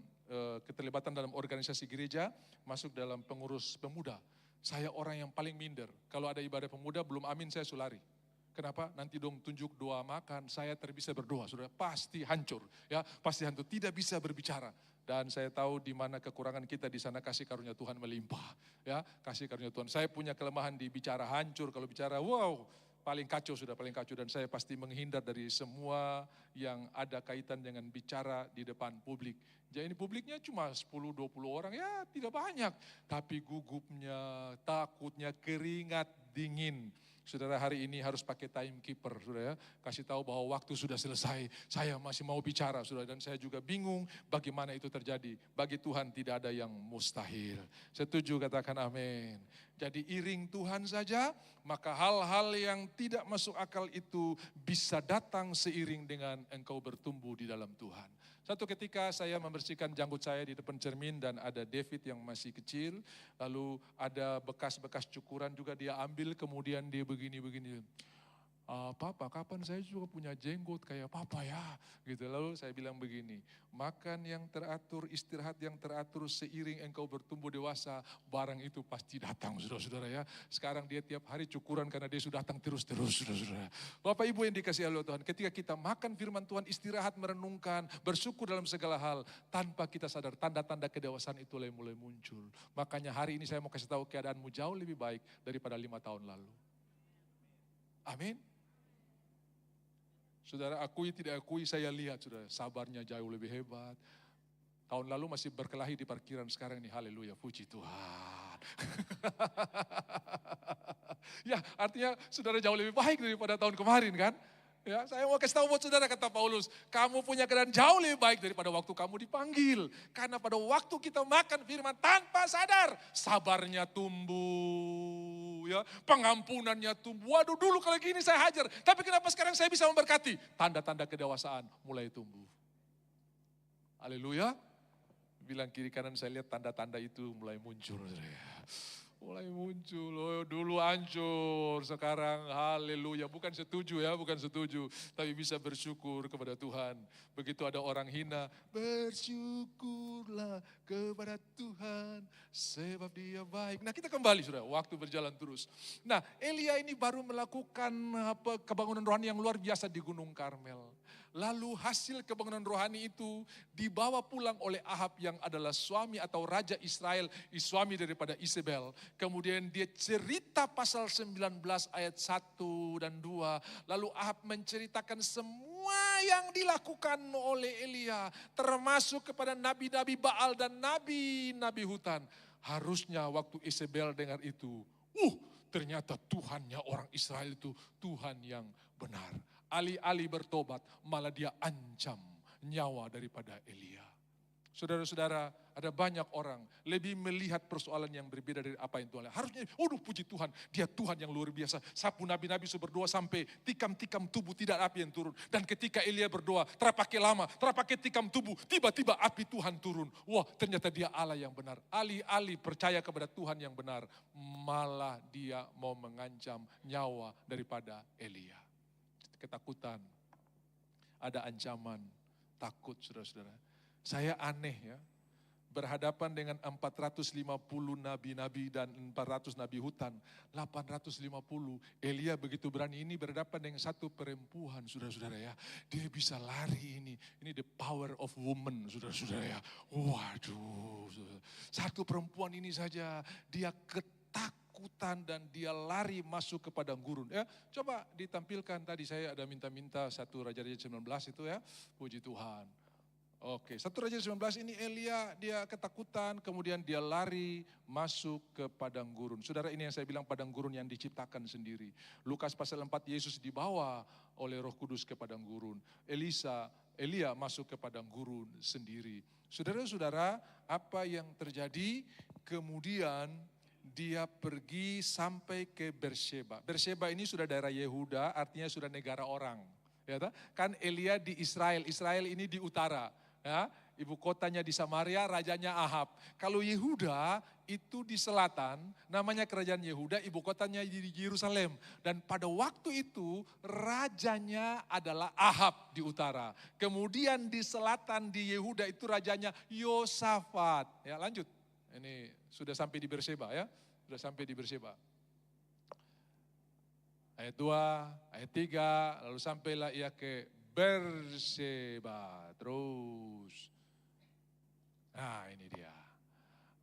keterlibatan dalam organisasi gereja, masuk dalam pengurus pemuda. Saya orang yang paling minder. Kalau ada ibadah pemuda belum amin saya sulari. Kenapa? Nanti dong tunjuk doa makan, saya terbisa berdoa, saudara pasti hancur, ya pasti hancur, tidak bisa berbicara. Dan saya tahu di mana kekurangan kita, di sana kasih karunia Tuhan melimpah, ya kasih karunia Tuhan. Saya punya kelemahan di bicara hancur, kalau bicara wow paling kacau, sudah paling kacau, dan saya pasti menghindar dari semua yang ada kaitan dengan bicara di depan publik. Jadi ini publiknya cuma 10-20 orang, ya tidak banyak, tapi gugupnya, takutnya, keringat dingin. Saudara, hari ini harus pakai timekeeper, saudara ya. Kasih tahu bahwa waktu sudah selesai, saya masih mau bicara, saudara. Dan saya juga bingung bagaimana itu terjadi. Bagi Tuhan tidak ada yang mustahil. Setuju, katakan amin. Jadi iring Tuhan saja, maka hal-hal yang tidak masuk akal itu bisa datang seiring dengan engkau bertumbuh di dalam Tuhan. Satu ketika saya membersihkan janggut saya di depan cermin dan ada David yang masih kecil, lalu ada bekas-bekas cukuran juga dia ambil, kemudian dia begini-begini. Papa, kapan saya juga punya jenggot kayak papa ya? Gitu. Lalu saya bilang begini, makan yang teratur, istirahat yang teratur, seiring engkau bertumbuh dewasa, barang itu pasti datang, saudara-saudara ya. Sekarang dia tiap hari cukuran karena dia sudah datang terus-terus, saudara-saudara. Bapak Ibu yang dikasihi oleh Tuhan, ketika kita makan firman Tuhan, istirahat, merenungkan, bersyukur dalam segala hal, tanpa kita sadar, tanda-tanda kedewasaan itu mulai muncul. Makanya hari ini saya mau kasih tahu keadaanmu jauh lebih baik daripada 5 tahun lalu. Amin. Saudara, akui tidak akui, saya lihat saudara, sabarnya jauh lebih hebat. Tahun lalu masih berkelahi di parkiran, sekarang ini haleluya, puji Tuhan. Ya, artinya saudara jauh lebih baik daripada tahun kemarin kan? Ya, saya mau kasih tahu buat saudara, kata Paulus, kamu punya keadaan jauh lebih baik daripada waktu kamu dipanggil. Karena pada waktu kita makan firman tanpa sadar, sabarnya tumbuh, ya, pengampunannya tumbuh. Waduh, dulu kalau gini saya hajar, tapi kenapa sekarang saya bisa memberkati? Tanda-tanda kedewasaan mulai tumbuh. Haleluya. Bilang kiri kanan, saya lihat tanda-tanda itu mulai muncul. Mulai muncul, oh, dulu hancur, sekarang haleluya. Bukan setuju ya, bukan setuju. Tapi bisa bersyukur kepada Tuhan. Begitu ada orang hina, bersyukurlah kepada Tuhan, sebab dia baik. Nah kita kembali sudah, waktu berjalan terus. Nah Elia ini baru melakukan kebangunan rohani yang luar biasa di Gunung Karmel. Lalu hasil kebangunan rohani itu dibawa pulang oleh Ahab yang adalah suami atau raja Israel, suami daripada Isabel. Kemudian dia cerita pasal 19 ayat 1 dan 2. Lalu Ahab menceritakan semua yang dilakukan oleh Elia, termasuk kepada nabi-nabi Baal dan nabi-nabi hutan. Harusnya waktu Isabel dengar itu, ternyata Tuhannya orang Israel itu Tuhan yang benar. Alih-alih bertobat, malah dia ancam nyawa daripada Elia. Saudara-saudara, ada banyak orang lebih melihat persoalan yang berbeda dari apa yang Tuhan lihat. Harusnya, puji Tuhan, dia Tuhan yang luar biasa. Sapu nabi-nabi sudah berdoa sampai tikam-tikam tubuh tidak ada api yang turun. Dan ketika Elia berdoa, terpakai lama, terpakai tikam tubuh, tiba-tiba api Tuhan turun. Wah, ternyata dia Allah yang benar. Alih-alih percaya kepada Tuhan yang benar, malah dia mau mengancam nyawa daripada Elia. Ketakutan, ada ancaman, takut saudara-saudara. Saya aneh ya, berhadapan dengan 450 nabi-nabi dan 400 nabi hutan, 850. Elia begitu berani ini berhadapan dengan satu perempuan, saudara-saudara ya. Dia bisa lari ini the power of woman, saudara-saudara ya. Waduh, satu perempuan ini saja, dia ketakutan dan dia lari masuk ke padang gurun. Ya, coba ditampilkan tadi saya ada minta-minta satu Raja-Raja 19 itu ya, puji Tuhan. Oke, satu Raja 19 ini Elia dia ketakutan, kemudian dia lari masuk ke padang gurun. Saudara, ini yang saya bilang padang gurun yang diciptakan sendiri. Lukas pasal 4, Yesus dibawa oleh Roh Kudus ke padang gurun. Elia masuk ke padang gurun sendiri. Saudara-saudara, apa yang terjadi? Kemudian dia pergi sampai ke Beersheba. Beersheba ini sudah daerah Yehuda, artinya sudah negara orang. Ya, kan Elia di Israel, Israel ini di utara. Ya, ibu kotanya di Samaria, rajanya Ahab. Kalau Yehuda itu di selatan, namanya kerajaan Yehuda, ibu kotanya di Yerusalem. Dan pada waktu itu rajanya adalah Ahab di utara. Kemudian di selatan di Yehuda itu rajanya Yosafat. Ya, lanjut. Ini sudah sampai di Beersheba ya, sudah sampai di Beersheba. Ayat 2, ayat 3, lalu sampailah ia ke Beersheba terus. Nah ini dia.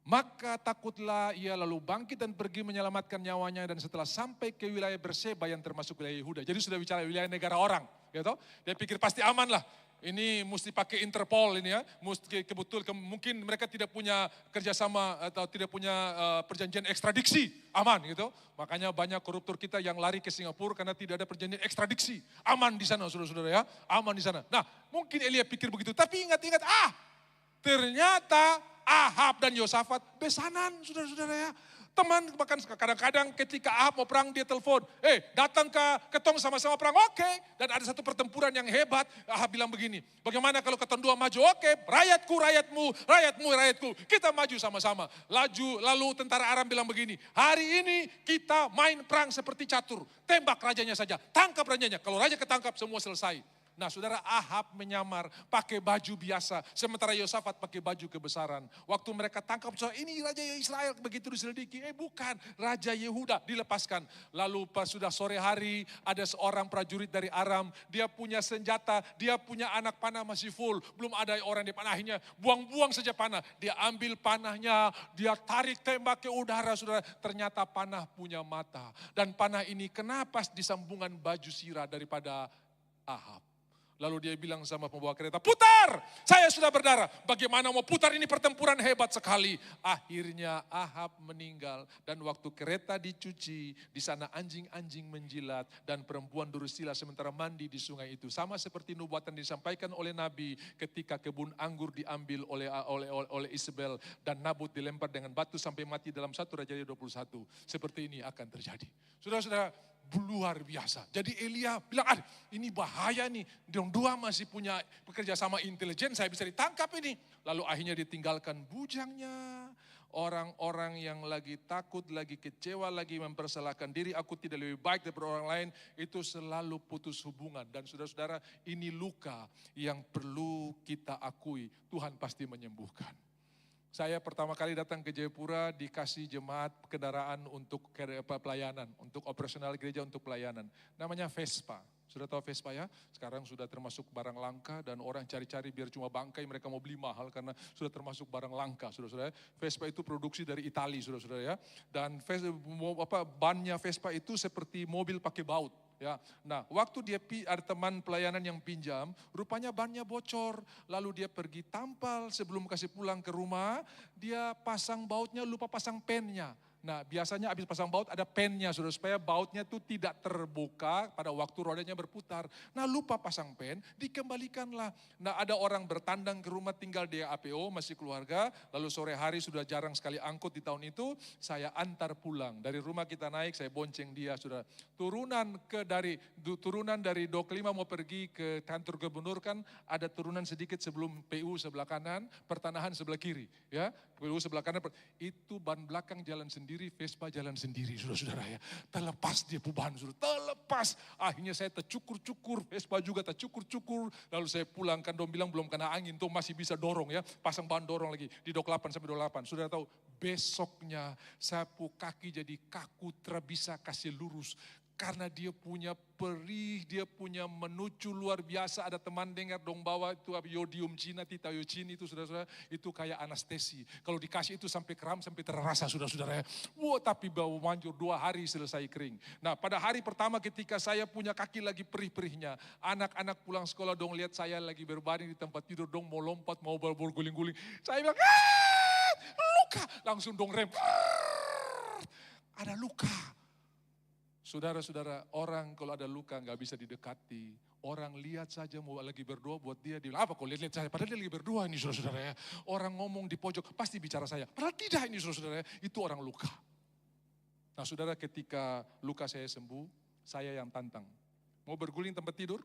Maka takutlah ia lalu bangkit dan pergi menyelamatkan nyawanya dan setelah sampai ke wilayah Beersheba yang termasuk wilayah Yehuda. Jadi sudah bicara wilayah negara orang. Gitu. Dia pikir pasti aman lah. ini mesti pakai Interpol ini ya, mesti mungkin mereka tidak punya kerjasama atau tidak punya perjanjian ekstradiksi, aman gitu. Makanya banyak koruptor kita yang lari ke Singapura karena tidak ada perjanjian ekstradiksi, aman di sana saudara-saudara ya, aman di sana. Nah mungkin Elia pikir begitu, tapi ingat-ingat ternyata Ahab dan Yosafat besanan saudara-saudara ya. Teman, bahkan kadang-kadang ketika Ahab mau perang dia telepon, datang ke tong sama-sama perang, oke. Dan ada satu pertempuran yang hebat, Ahab bilang begini, bagaimana kalau ketong dua maju, oke, rakyatku, rakyatmu, rakyatmu, rakyatku, kita maju sama-sama. Lalu tentara Aram bilang begini, hari ini kita main perang seperti catur, tembak rajanya saja, tangkap rajanya, kalau raja ketangkap semua selesai. Nah saudara, Ahab menyamar pakai baju biasa, sementara Yosafat pakai baju kebesaran. Waktu mereka tangkap, ini Raja Israel begitu diselidiki, bukan, Raja Yehuda dilepaskan. Lalu pas sudah sore hari, ada seorang prajurit dari Aram, dia punya senjata, dia punya anak panah masih full, belum ada orang di panahinya, buang-buang saja panah. Dia ambil panahnya, dia tarik tembak ke udara, saudara, ternyata panah punya mata. Dan panah ini kena pas di sambungan baju sirah daripada Ahab. Lalu dia bilang sama pembawa kereta, putar, saya sudah berdarah. Bagaimana mau putar, ini pertempuran hebat sekali. Akhirnya Ahab meninggal dan waktu kereta dicuci, di sana anjing-anjing menjilat dan perempuan Durusila sementara mandi di sungai itu. Sama seperti nubuatan disampaikan oleh Nabi ketika kebun anggur diambil oleh Isabel dan Nabot dilempar dengan batu sampai mati dalam 1 Raja-Raja 21. Seperti ini akan terjadi. Saudara-saudara, luar biasa. Jadi Elia bilang, ini bahaya nih. Dong dua masih punya bekerja sama intelijen, saya bisa ditangkap ini. Lalu akhirnya ditinggalkan bujangnya. Orang-orang yang lagi takut, lagi kecewa, lagi mempersalahkan diri, aku tidak lebih baik daripada orang lain, itu selalu putus hubungan. Dan saudara-saudara, ini luka yang perlu kita akui, Tuhan pasti menyembuhkan. Saya pertama kali datang ke Jayapura dikasih jemaat kendaraan untuk pelayanan, untuk operasional gereja untuk pelayanan. Namanya Vespa. Sudah tahu Vespa ya? Sekarang sudah termasuk barang langka dan orang cari-cari biar cuma bangkai mereka mau beli mahal karena sudah termasuk barang langka. Saudara-saudara, Vespa itu produksi dari Italia, saudara-saudara ya. Dan bannya Vespa itu seperti mobil pakai baut. Ya, nah waktu dia ada teman pelayanan yang pinjam, rupanya bannya bocor, lalu dia pergi tampal sebelum kasih pulang ke rumah, dia pasang bautnya lupa pasang pennya. Nah biasanya habis pasang baut ada pennya saudara, supaya bautnya itu tidak terbuka pada waktu rodanya berputar. Nah lupa pasang pen, dikembalikanlah. Nah ada orang bertandang ke rumah tinggal di APO, masih keluarga, lalu sore hari sudah jarang sekali angkut di tahun itu, saya antar pulang. Dari rumah kita naik, saya bonceng dia saudara. Turunan dari Dok 5 mau pergi ke kantor gubernur kan, ada turunan sedikit sebelum PU sebelah kanan, pertanahan sebelah kiri. Ya, PU sebelah kanan, itu ban belakang jalan sendiri, Vespa jalan sendiri, saudara-saudara ya. Terlepas dia pubahan, saudara, terlepas. Akhirnya saya tercukur-cukur, Vespa juga tercukur-cukur. Lalu saya pulang, kan dong bilang belum kena angin, tuh masih bisa dorong ya. Pasang ban dorong lagi, di Dok 8 sampai Dok 8. Saudara tahu, besoknya sapu kaki jadi kaku, bisa kasih lurus. Karena dia punya perih, dia punya menuju luar biasa. Ada teman dengar dong bawa itu iodium Cina, titayocin itu saudara-saudara, itu kayak anestesi. Kalau dikasih itu sampai kram, sampai terasa saudara-saudara ya. Wah tapi bau manjur 2 hari selesai kering. Nah pada hari pertama ketika saya punya kaki lagi perih-perihnya, anak-anak pulang sekolah dong lihat saya lagi berbaring di tempat tidur dong mau lompat, mau berguling-guling. Saya bilang, luka, langsung dong rem. Ada luka. Saudara-saudara, orang kalau ada luka nggak bisa didekati. Orang lihat saja mau lagi berdoa buat dia bilang, apa kok lihat-lihat saya? Padahal dia lagi berdoa ini saudara-saudara ya. Orang ngomong di pojok pasti bicara saya. Padahal tidak ini saudara-saudara ya. Itu orang luka. Nah saudara, ketika luka saya sembuh, saya yang tantang. Mau berguling tempat tidur,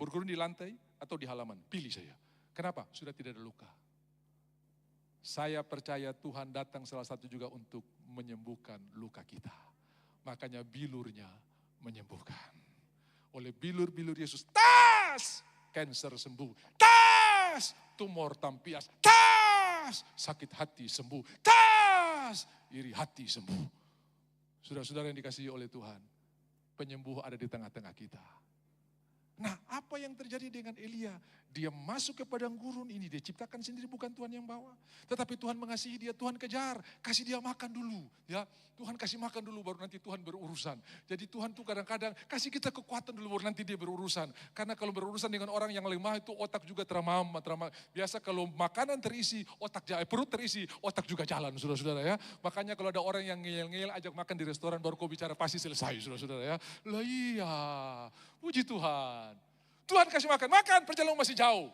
berguling di lantai atau di halaman? Pilih saya. Kenapa? Sudah tidak ada luka. Saya percaya Tuhan datang salah satu juga untuk menyembuhkan luka kita. Makanya bilurnya menyembuhkan. Oleh bilur-bilur Yesus, tas, kanker sembuh. Tas, tumor tampias. Tas, sakit hati sembuh. Tas, iri hati sembuh. Saudara-saudara yang dikasihi oleh Tuhan, penyembuh ada di tengah-tengah kita. Nah, apa yang terjadi dengan Elia? Dia masuk ke padang gurun ini, dia ciptakan sendiri, bukan Tuhan yang bawa. Tetapi Tuhan mengasihi dia, Tuhan kejar, kasih dia makan dulu. Ya, Tuhan kasih makan dulu, baru nanti Tuhan berurusan. Jadi Tuhan tuh kadang-kadang kasih kita kekuatan dulu, baru nanti dia berurusan. Karena kalau berurusan dengan orang yang lemah itu otak juga teramam. Biasa kalau makanan terisi, perut terisi, otak juga jalan, saudara-saudara ya. Makanya kalau ada orang yang ngeyel-ngeyel, ajak makan di restoran, baru kau bicara pasti selesai, saudara-saudara ya. Lah iya, puji Tuhan. Tuhan kasih makan, perjalanan masih jauh.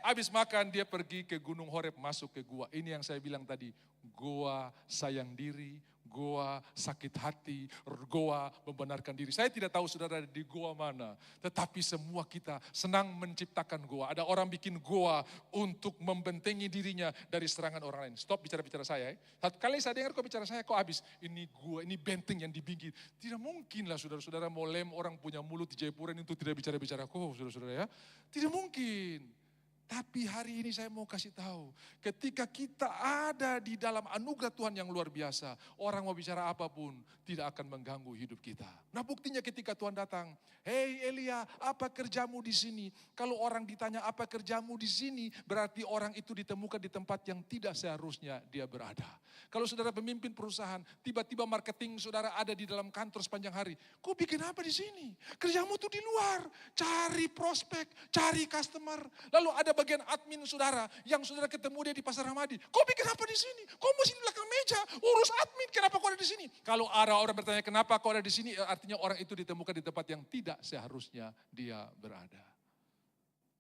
Habis makan dia pergi ke Gunung Horeb, masuk ke gua. Ini yang saya bilang tadi, gua sayang diri, gua sakit hati, gua membenarkan diri. Saya tidak tahu saudara di gua mana, tetapi semua kita senang menciptakan gua. Ada orang bikin gua untuk membentengi dirinya dari serangan orang lain. Stop bicara-bicara saya. Satu kali saya dengar kok bicara saya, kok habis. Ini gua, ini benteng yang dibikin. Tidak mungkin lah saudara-saudara mau lem orang punya mulut di Jayapuran itu tidak bicara-bicara kok saudara-saudara ya. Tidak mungkin. Tapi hari ini saya mau kasih tahu, ketika kita ada di dalam anugerah Tuhan yang luar biasa, orang mau bicara apapun tidak akan mengganggu hidup kita. Nah buktinya ketika Tuhan datang, hei Elia, apa kerjamu di sini? Kalau orang ditanya apa kerjamu di sini, berarti orang itu ditemukan di tempat yang tidak seharusnya dia berada. Kalau saudara pemimpin perusahaan, tiba-tiba marketing saudara ada di dalam kantor sepanjang hari, kau bikin apa di sini? Kerjamu tuh di luar, cari prospek, cari customer, lalu ada bagian admin saudara, yang saudara ketemu dia di Pasar Ramadi. Kau bikin apa di sini? Kau mesti di belakang meja, urus admin, kenapa kau ada di sini? Kalau ada orang bertanya kenapa kau ada di sini, artinya orang itu ditemukan di tempat yang tidak seharusnya dia berada.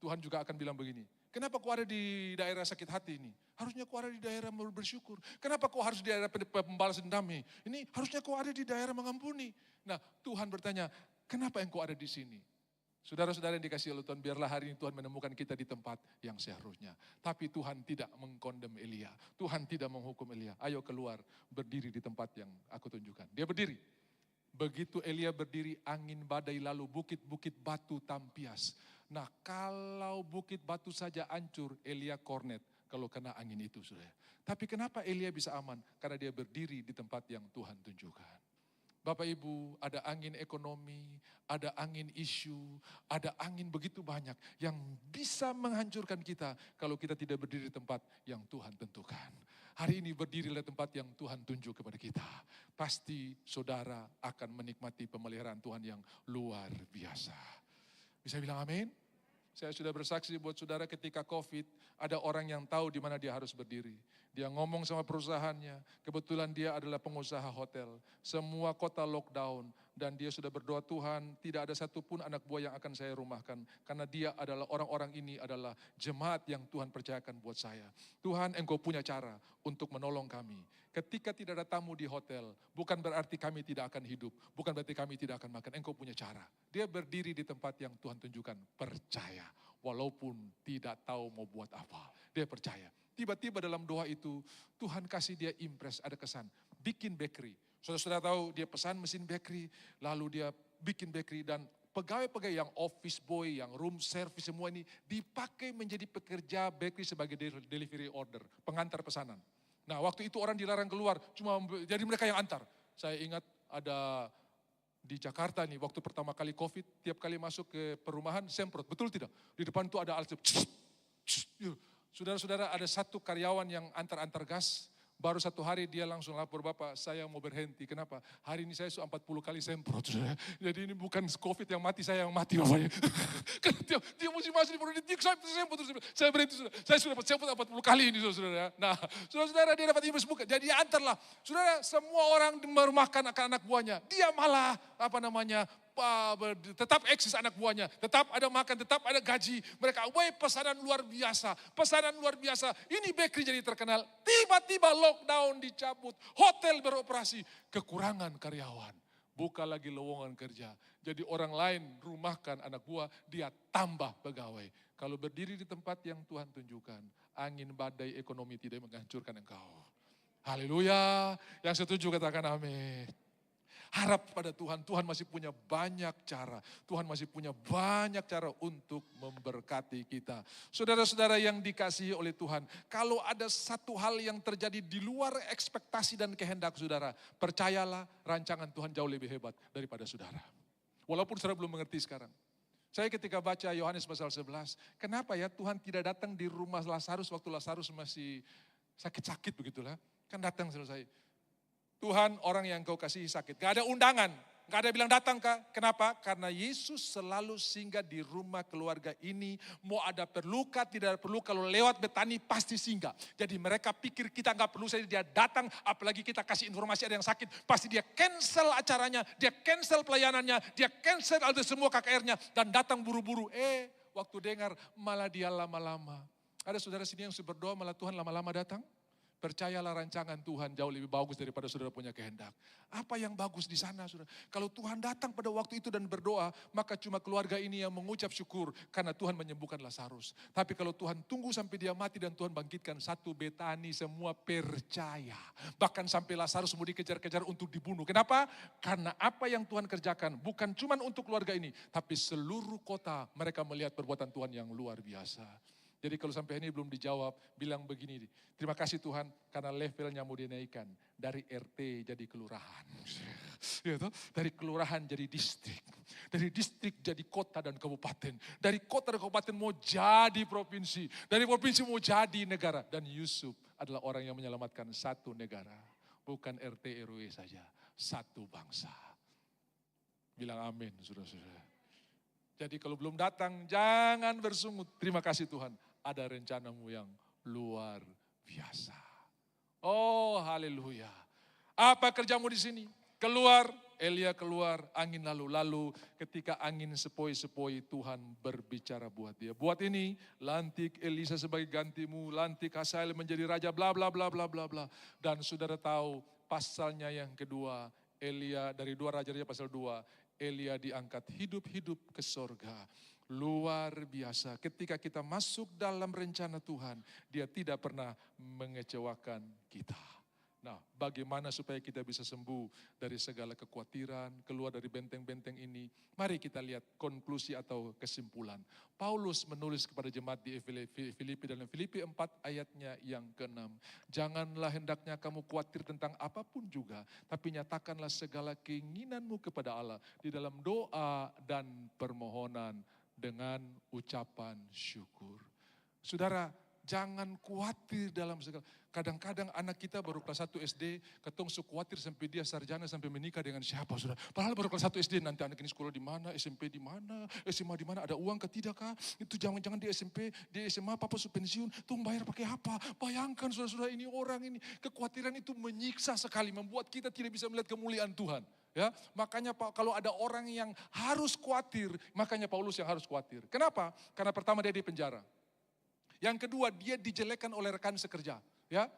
Tuhan juga akan bilang begini, kenapa kau ada di daerah sakit hati ini? Harusnya kau ada di daerah bersyukur. Kenapa kau harus di daerah pembalas dendam ini? Ini harusnya kau ada di daerah mengampuni. Nah Tuhan bertanya, kenapa engkau ada di sini? Saudara-saudara yang dikasihi oleh Tuhan, biarlah hari ini Tuhan menemukan kita di tempat yang seharusnya. Tapi Tuhan tidak mengkondem Elia. Tuhan tidak menghukum Elia. Ayo keluar, berdiri di tempat yang aku tunjukkan. Dia berdiri. Begitu Elia berdiri, angin badai lalu, bukit-bukit batu tampias. Nah kalau bukit batu saja hancur, Elia kornet kalau kena angin itu. Saudara. Tapi kenapa Elia bisa aman? Karena dia berdiri di tempat yang Tuhan tunjukkan. Bapak Ibu, ada angin ekonomi, ada angin isu, ada angin begitu banyak yang bisa menghancurkan kita kalau kita tidak berdiri di tempat yang Tuhan tentukan. Hari ini berdirilah tempat yang Tuhan tunjuk kepada kita. Pasti saudara akan menikmati pemeliharaan Tuhan yang luar biasa. Bisa bilang amin? Saya sudah bersaksi buat saudara ketika COVID, ada orang yang tahu di mana dia harus berdiri. Dia ngomong sama perusahaannya, kebetulan dia adalah pengusaha hotel. Semua kota lockdown dan dia sudah berdoa, Tuhan tidak ada satupun anak buah yang akan saya rumahkan. Karena dia adalah orang-orang ini adalah jemaat yang Tuhan percayakan buat saya. Tuhan engkau punya cara untuk menolong kami. Ketika tidak ada tamu di hotel, bukan berarti kami tidak akan hidup. Bukan berarti kami tidak akan makan, engkau punya cara. Dia berdiri di tempat yang Tuhan tunjukkan, percaya. Walaupun tidak tahu mau buat apa, dia percaya. Tiba-tiba dalam doa itu, Tuhan kasih dia impress, ada kesan. Bikin bakery. Saudara-saudara tahu dia pesan mesin bakery, lalu dia bikin bakery dan pegawai-pegawai yang office boy, yang room service semua ini dipakai menjadi pekerja bakery sebagai delivery order, pengantar pesanan. Nah waktu itu orang dilarang keluar, cuma jadi mereka yang antar. Saya ingat ada di Jakarta nih, waktu pertama kali COVID, tiap kali masuk ke perumahan semprot, betul tidak? Di depan itu ada alat, saudara-saudara ada satu karyawan yang antar-antar gas, baru satu hari dia langsung lapor, Bapak saya mau berhenti, kenapa? Hari ini saya sudah 40 kali semprot, saudara. Jadi ini bukan COVID yang mati, saya yang mati Bapaknya. Karena dia mesti masuk di produk, saya berhenti, saudara. Saya sudah semprot 40 kali ini, saudara. Nah, saudara-saudara dia dapat impress bukan, jadi antarlah. Saudara, semua orang merumahkan anak buahnya, dia malah, tetap eksis anak buahnya, tetap ada makan, tetap ada gaji. Mereka, pesanan luar biasa, pesanan luar biasa. Ini bakery jadi terkenal. Tiba-tiba lockdown dicabut, hotel beroperasi, kekurangan karyawan. Buka lagi lowongan kerja. Jadi orang lain rumahkan anak buah, dia tambah pegawai. Kalau berdiri di tempat yang Tuhan tunjukkan, angin badai ekonomi tidak menghancurkan engkau. Haleluya, yang setuju katakan amin. Harap pada Tuhan, Tuhan masih punya banyak cara. Tuhan masih punya banyak cara untuk memberkati kita. Saudara-saudara yang dikasihi oleh Tuhan, kalau ada satu hal yang terjadi di luar ekspektasi dan kehendak saudara, percayalah rancangan Tuhan jauh lebih hebat daripada saudara. Walaupun saudara belum mengerti sekarang. Saya ketika baca Yohanes pasal 11, kenapa ya Tuhan tidak datang di rumah Lazarus waktu Lazarus masih sakit-sakit begitulah. Kan datang selesai. Tuhan orang yang kau kasihi sakit. Gak ada undangan. Gak ada bilang datang kah? Kenapa? Karena Yesus selalu singgah di rumah keluarga ini. Mau ada perlu kah, tidak perlu. Kalau lewat Betani pasti singgah. Jadi mereka pikir kita gak perlu saja dia datang. Apalagi kita kasih informasi ada yang sakit. Pasti dia cancel acaranya. Dia cancel pelayanannya. Dia cancel ada semua KKR-nya. Dan datang buru-buru. Waktu dengar malah dia lama-lama. Ada saudara sini yang berdoa malah Tuhan lama-lama datang? Percayalah rancangan Tuhan jauh lebih bagus daripada saudara punya kehendak. Apa yang bagus di sana saudara? Kalau Tuhan datang pada waktu itu dan berdoa, maka cuma keluarga ini yang mengucap syukur karena Tuhan menyembuhkan Lazarus. Tapi kalau Tuhan tunggu sampai dia mati dan Tuhan bangkitkan satu Betani, semua percaya. Bahkan sampai Lazarus mau dikejar-kejar untuk dibunuh. Kenapa? Karena apa yang Tuhan kerjakan bukan cuma untuk keluarga ini, tapi seluruh kota mereka melihat perbuatan Tuhan yang luar biasa. Jadi kalau sampai ini belum dijawab, bilang begini, terima kasih Tuhan karena levelnya mau dinaikkan. Dari RT jadi kelurahan. Ya, dari kelurahan jadi distrik. Dari distrik jadi kota dan kabupaten. Dari kota dan kabupaten mau jadi provinsi. Dari provinsi mau jadi negara. Dan Yusuf adalah orang yang menyelamatkan satu negara. Bukan RT RW saja, satu bangsa. Bilang amin, saudara-saudara. Jadi kalau belum datang, jangan bersungut. Terima kasih Tuhan. Ada rencanamu yang luar biasa. Oh haleluya. Apa kerjamu di sini? Keluar, Elia keluar, angin lalu ketika angin sepoi-sepoi Tuhan berbicara buat dia. Buat ini, lantik Elisa sebagai gantimu, lantik Hazael menjadi raja, bla bla bla bla bla bla. Dan saudara tahu pasalnya yang kedua, Elia dari 2 Raja-Raja pasal 2, Elia diangkat hidup-hidup ke sorga. Luar biasa. Ketika kita masuk dalam rencana Tuhan, dia tidak pernah mengecewakan kita. Nah, bagaimana supaya kita bisa sembuh dari segala kekhawatiran, keluar dari benteng-benteng ini? Mari kita lihat konklusi atau kesimpulan. Paulus menulis kepada jemaat di Filipi dalam Filipi 4 ayatnya yang ke-6. Janganlah hendaknya kamu khawatir tentang apapun juga, tapi nyatakanlah segala keinginanmu kepada Allah di dalam doa dan permohonan dengan ucapan syukur. Saudara, jangan khawatir dalam segala. Kadang-kadang anak kita baru kelas 1 SD, ketong so khawatir sampai dia sarjana, sampai menikah dengan siapa, saudara. Padahal baru kelas 1 SD, nanti anak ini sekolah di mana, SMP di mana, SMA di mana, ada uang ketidak kah? Itu jangan-jangan di SMP, di SMA papa su pensiun, tuh bayar pakai apa? Bayangkan saudara-saudara ini orang ini, kekhawatiran itu menyiksa sekali, membuat kita tidak bisa melihat kemuliaan Tuhan. Ya, makanya kalau ada orang yang harus khawatir, makanya Paulus yang harus khawatir. Kenapa? Karena pertama dia di penjara. Yang kedua dia dijelekan oleh rekan sekerja. Ya,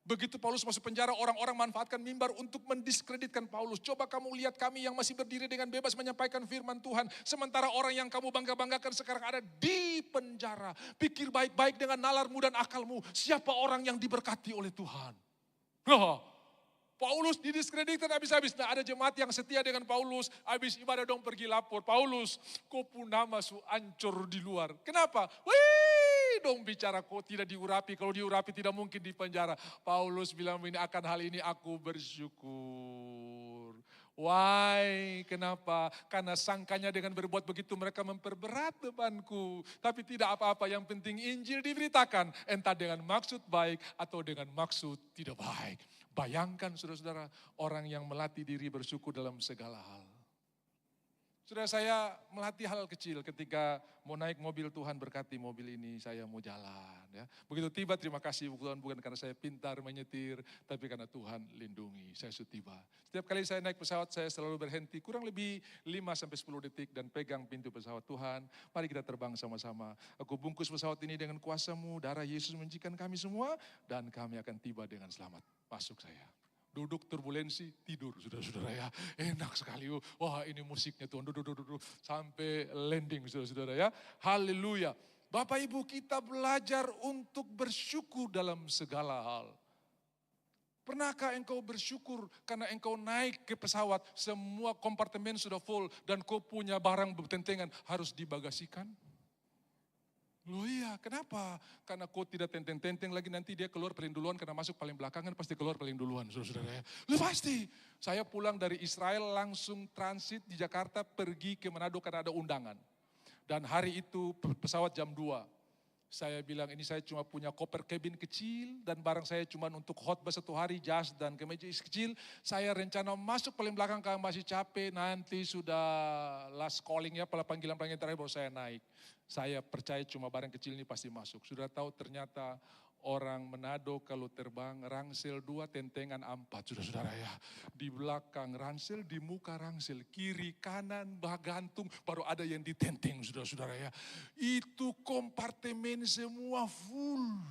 begitu Paulus masuk penjara, orang-orang manfaatkan mimbar untuk mendiskreditkan Paulus. Coba kamu lihat kami yang masih berdiri dengan bebas menyampaikan firman Tuhan. Sementara orang yang kamu bangga-banggakan sekarang ada di penjara. Pikir baik-baik dengan nalarmu dan akalmu. Siapa orang yang diberkati oleh Tuhan? Paulus didiskreditkan habis-habis. Nah, ada jemaat yang setia dengan Paulus. Habis ibadah dong pergi lapor. Paulus, kau pun nama su ancur di luar. Kenapa? Dong bicara kok tidak diurapi. Kalau diurapi tidak mungkin di penjara. Paulus bilang ini akan hal ini aku bersyukur. Why? Kenapa? Karena sangkanya dengan berbuat begitu mereka memperberat bebanku. Tapi tidak apa-apa, yang penting Injil diberitakan. Entah dengan maksud baik atau dengan maksud tidak baik. Bayangkan saudara-saudara, orang yang melatih diri bersyukur dalam segala hal. Saudara, saya melatih hal kecil ketika mau naik mobil, Tuhan berkati mobil ini, saya mau jalan. Ya. Begitu tiba, terima kasih Tuhan, bukan karena saya pintar menyetir, tapi karena Tuhan lindungi, saya sudah tiba. Setiap kali saya naik pesawat, saya selalu berhenti kurang lebih 5-10 detik dan pegang pintu pesawat. Tuhan, mari kita terbang sama-sama. Aku bungkus pesawat ini dengan kuasa-Mu, darah Yesus mencikan kami semua, dan kami akan tiba dengan selamat. Masuk saya. Duduk turbulensi, tidur saudara-saudara ya. Enak sekali. Wah ini musiknya Tuhan. Duduk. Sampai landing saudara-saudara ya. Haleluya. Bapak Ibu, kita belajar untuk bersyukur dalam segala hal. Pernahkah engkau bersyukur karena engkau naik ke pesawat, semua kompartemen sudah full dan kau punya barang bertentengan harus dibagasikan? Loh iya, kenapa? Karena kau tidak tenteng-tenteng lagi, nanti dia keluar paling duluan karena masuk paling belakangan pasti keluar paling duluan, saudara-saudara. Loh pasti. Saya pulang dari Israel langsung transit di Jakarta pergi ke Manado karena ada undangan. Dan hari itu pesawat jam 2. Saya bilang ini saya cuma punya koper cabin kecil dan barang saya cuma untuk khotbah 1 hari, jas dan kemeja kecil. Saya rencana masuk paling belakang karena masih capek, nanti sudah last calling ya, panggilan terakhir baru saya naik. Saya percaya cuma barang kecil ini pasti masuk. Sudah tahu ternyata orang Manado kalau terbang rangsel 2 tentengan 4 saudara-saudara ya. Di belakang rangsel, di muka rangsel, kiri kanan gantung, baru ada yang ditenteng saudara-saudara ya. Itu kompartemen semua full.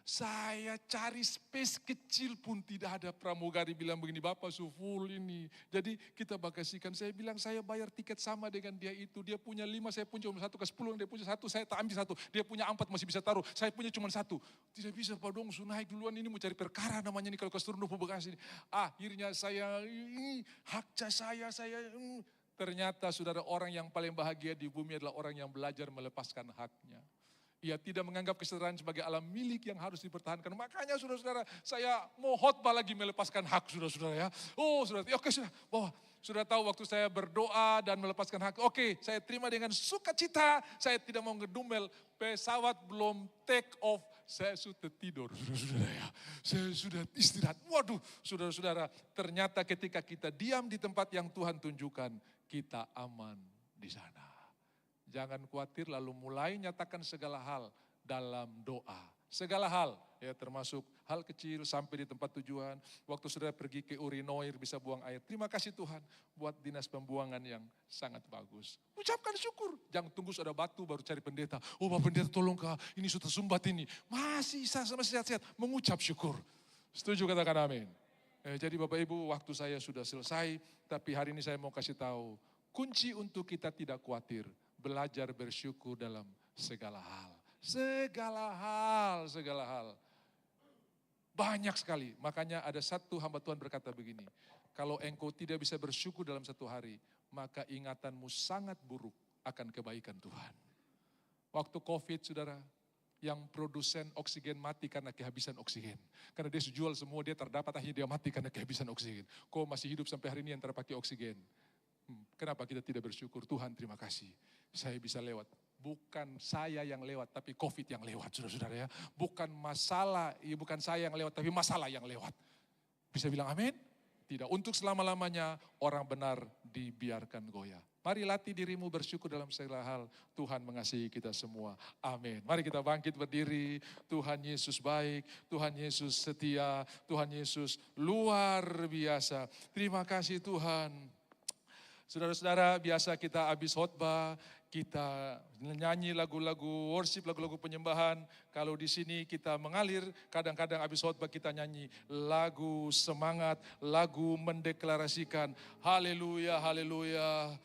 Saya cari space kecil pun tidak ada. Pramugari bilang begini, Bapak full ini. Jadi kita bagasikan, saya bilang saya bayar tiket sama dengan dia itu. Dia punya 5, saya punya cuma 1 ke 10, dia punya 1, saya tak ambil 1. Dia punya 4 masih bisa taruh, saya punya cuma 1. Tidak bisa Pak Dong, naik duluan ini mau cari perkara namanya ini kalau ke Turun Bagasi ini. Akhirnya saya, hak saya. Ternyata saudara, orang yang paling bahagia di bumi adalah orang yang belajar melepaskan haknya. Ia tidak menganggap kesejahteraan sebagai alam milik yang harus dipertahankan. Makanya saudara-saudara, saya mau khotbah lagi melepaskan hak saudara-saudara ya. Saudara, oke sudah, bahwa sudah tahu waktu saya berdoa dan melepaskan hak. Oke, saya terima dengan sukacita. Saya tidak mau ngedumel. Pesawat belum take off, saya sudah tidur saudara-saudara ya. Saya sudah istirahat. Waduh, saudara-saudara, ternyata ketika kita diam di tempat yang Tuhan tunjukkan, kita aman di sana. Jangan khawatir, lalu mulai nyatakan segala hal dalam doa. Segala hal, ya termasuk hal kecil sampai di tempat tujuan. Waktu saudara pergi ke urinoir bisa buang air. Terima kasih Tuhan buat dinas pembuangan yang sangat bagus. Ucapkan syukur. Jangan tunggu sudah batu baru cari pendeta. Pak pendeta tolong kah, ini sudah sumbat ini. Masih sehat-sehat, mengucap syukur. Setuju katakan amin. Jadi Bapak Ibu, waktu saya sudah selesai. Tapi hari ini saya mau kasih tahu, kunci untuk kita tidak khawatir. Belajar bersyukur dalam segala hal. Segala hal. Banyak sekali. Makanya ada satu hamba Tuhan berkata begini. Kalau engkau tidak bisa bersyukur dalam 1 hari, maka ingatanmu sangat buruk akan kebaikan Tuhan. Waktu COVID saudara, yang produsen oksigen mati karena kehabisan oksigen. Karena dia jual semua, dia terdapat, akhirnya dia mati karena kehabisan oksigen. Kau masih hidup sampai hari ini yang terpakai oksigen. Kenapa kita tidak bersyukur? Tuhan terima kasih. Saya bisa lewat. Bukan saya yang lewat, tapi COVID yang lewat, saudara-saudara ya. Bukan masalah, bukan saya yang lewat, tapi masalah yang lewat. Bisa bilang amin? Tidak. Untuk selama-lamanya orang benar dibiarkan goyah. Mari latih dirimu bersyukur dalam segala hal. Tuhan mengasihi kita semua. Amin. Mari kita bangkit berdiri. Tuhan Yesus baik. Tuhan Yesus setia. Tuhan Yesus luar biasa. Terima kasih Tuhan. Saudara-saudara, biasa kita habis khotbah, kita nyanyi lagu-lagu worship, lagu-lagu penyembahan. Kalau di sini kita mengalir, kadang-kadang habis khotbah kita nyanyi lagu semangat, lagu mendeklarasikan. Haleluya, haleluya.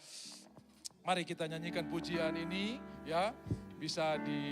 Mari kita nyanyikan pujian ini ya, bisa di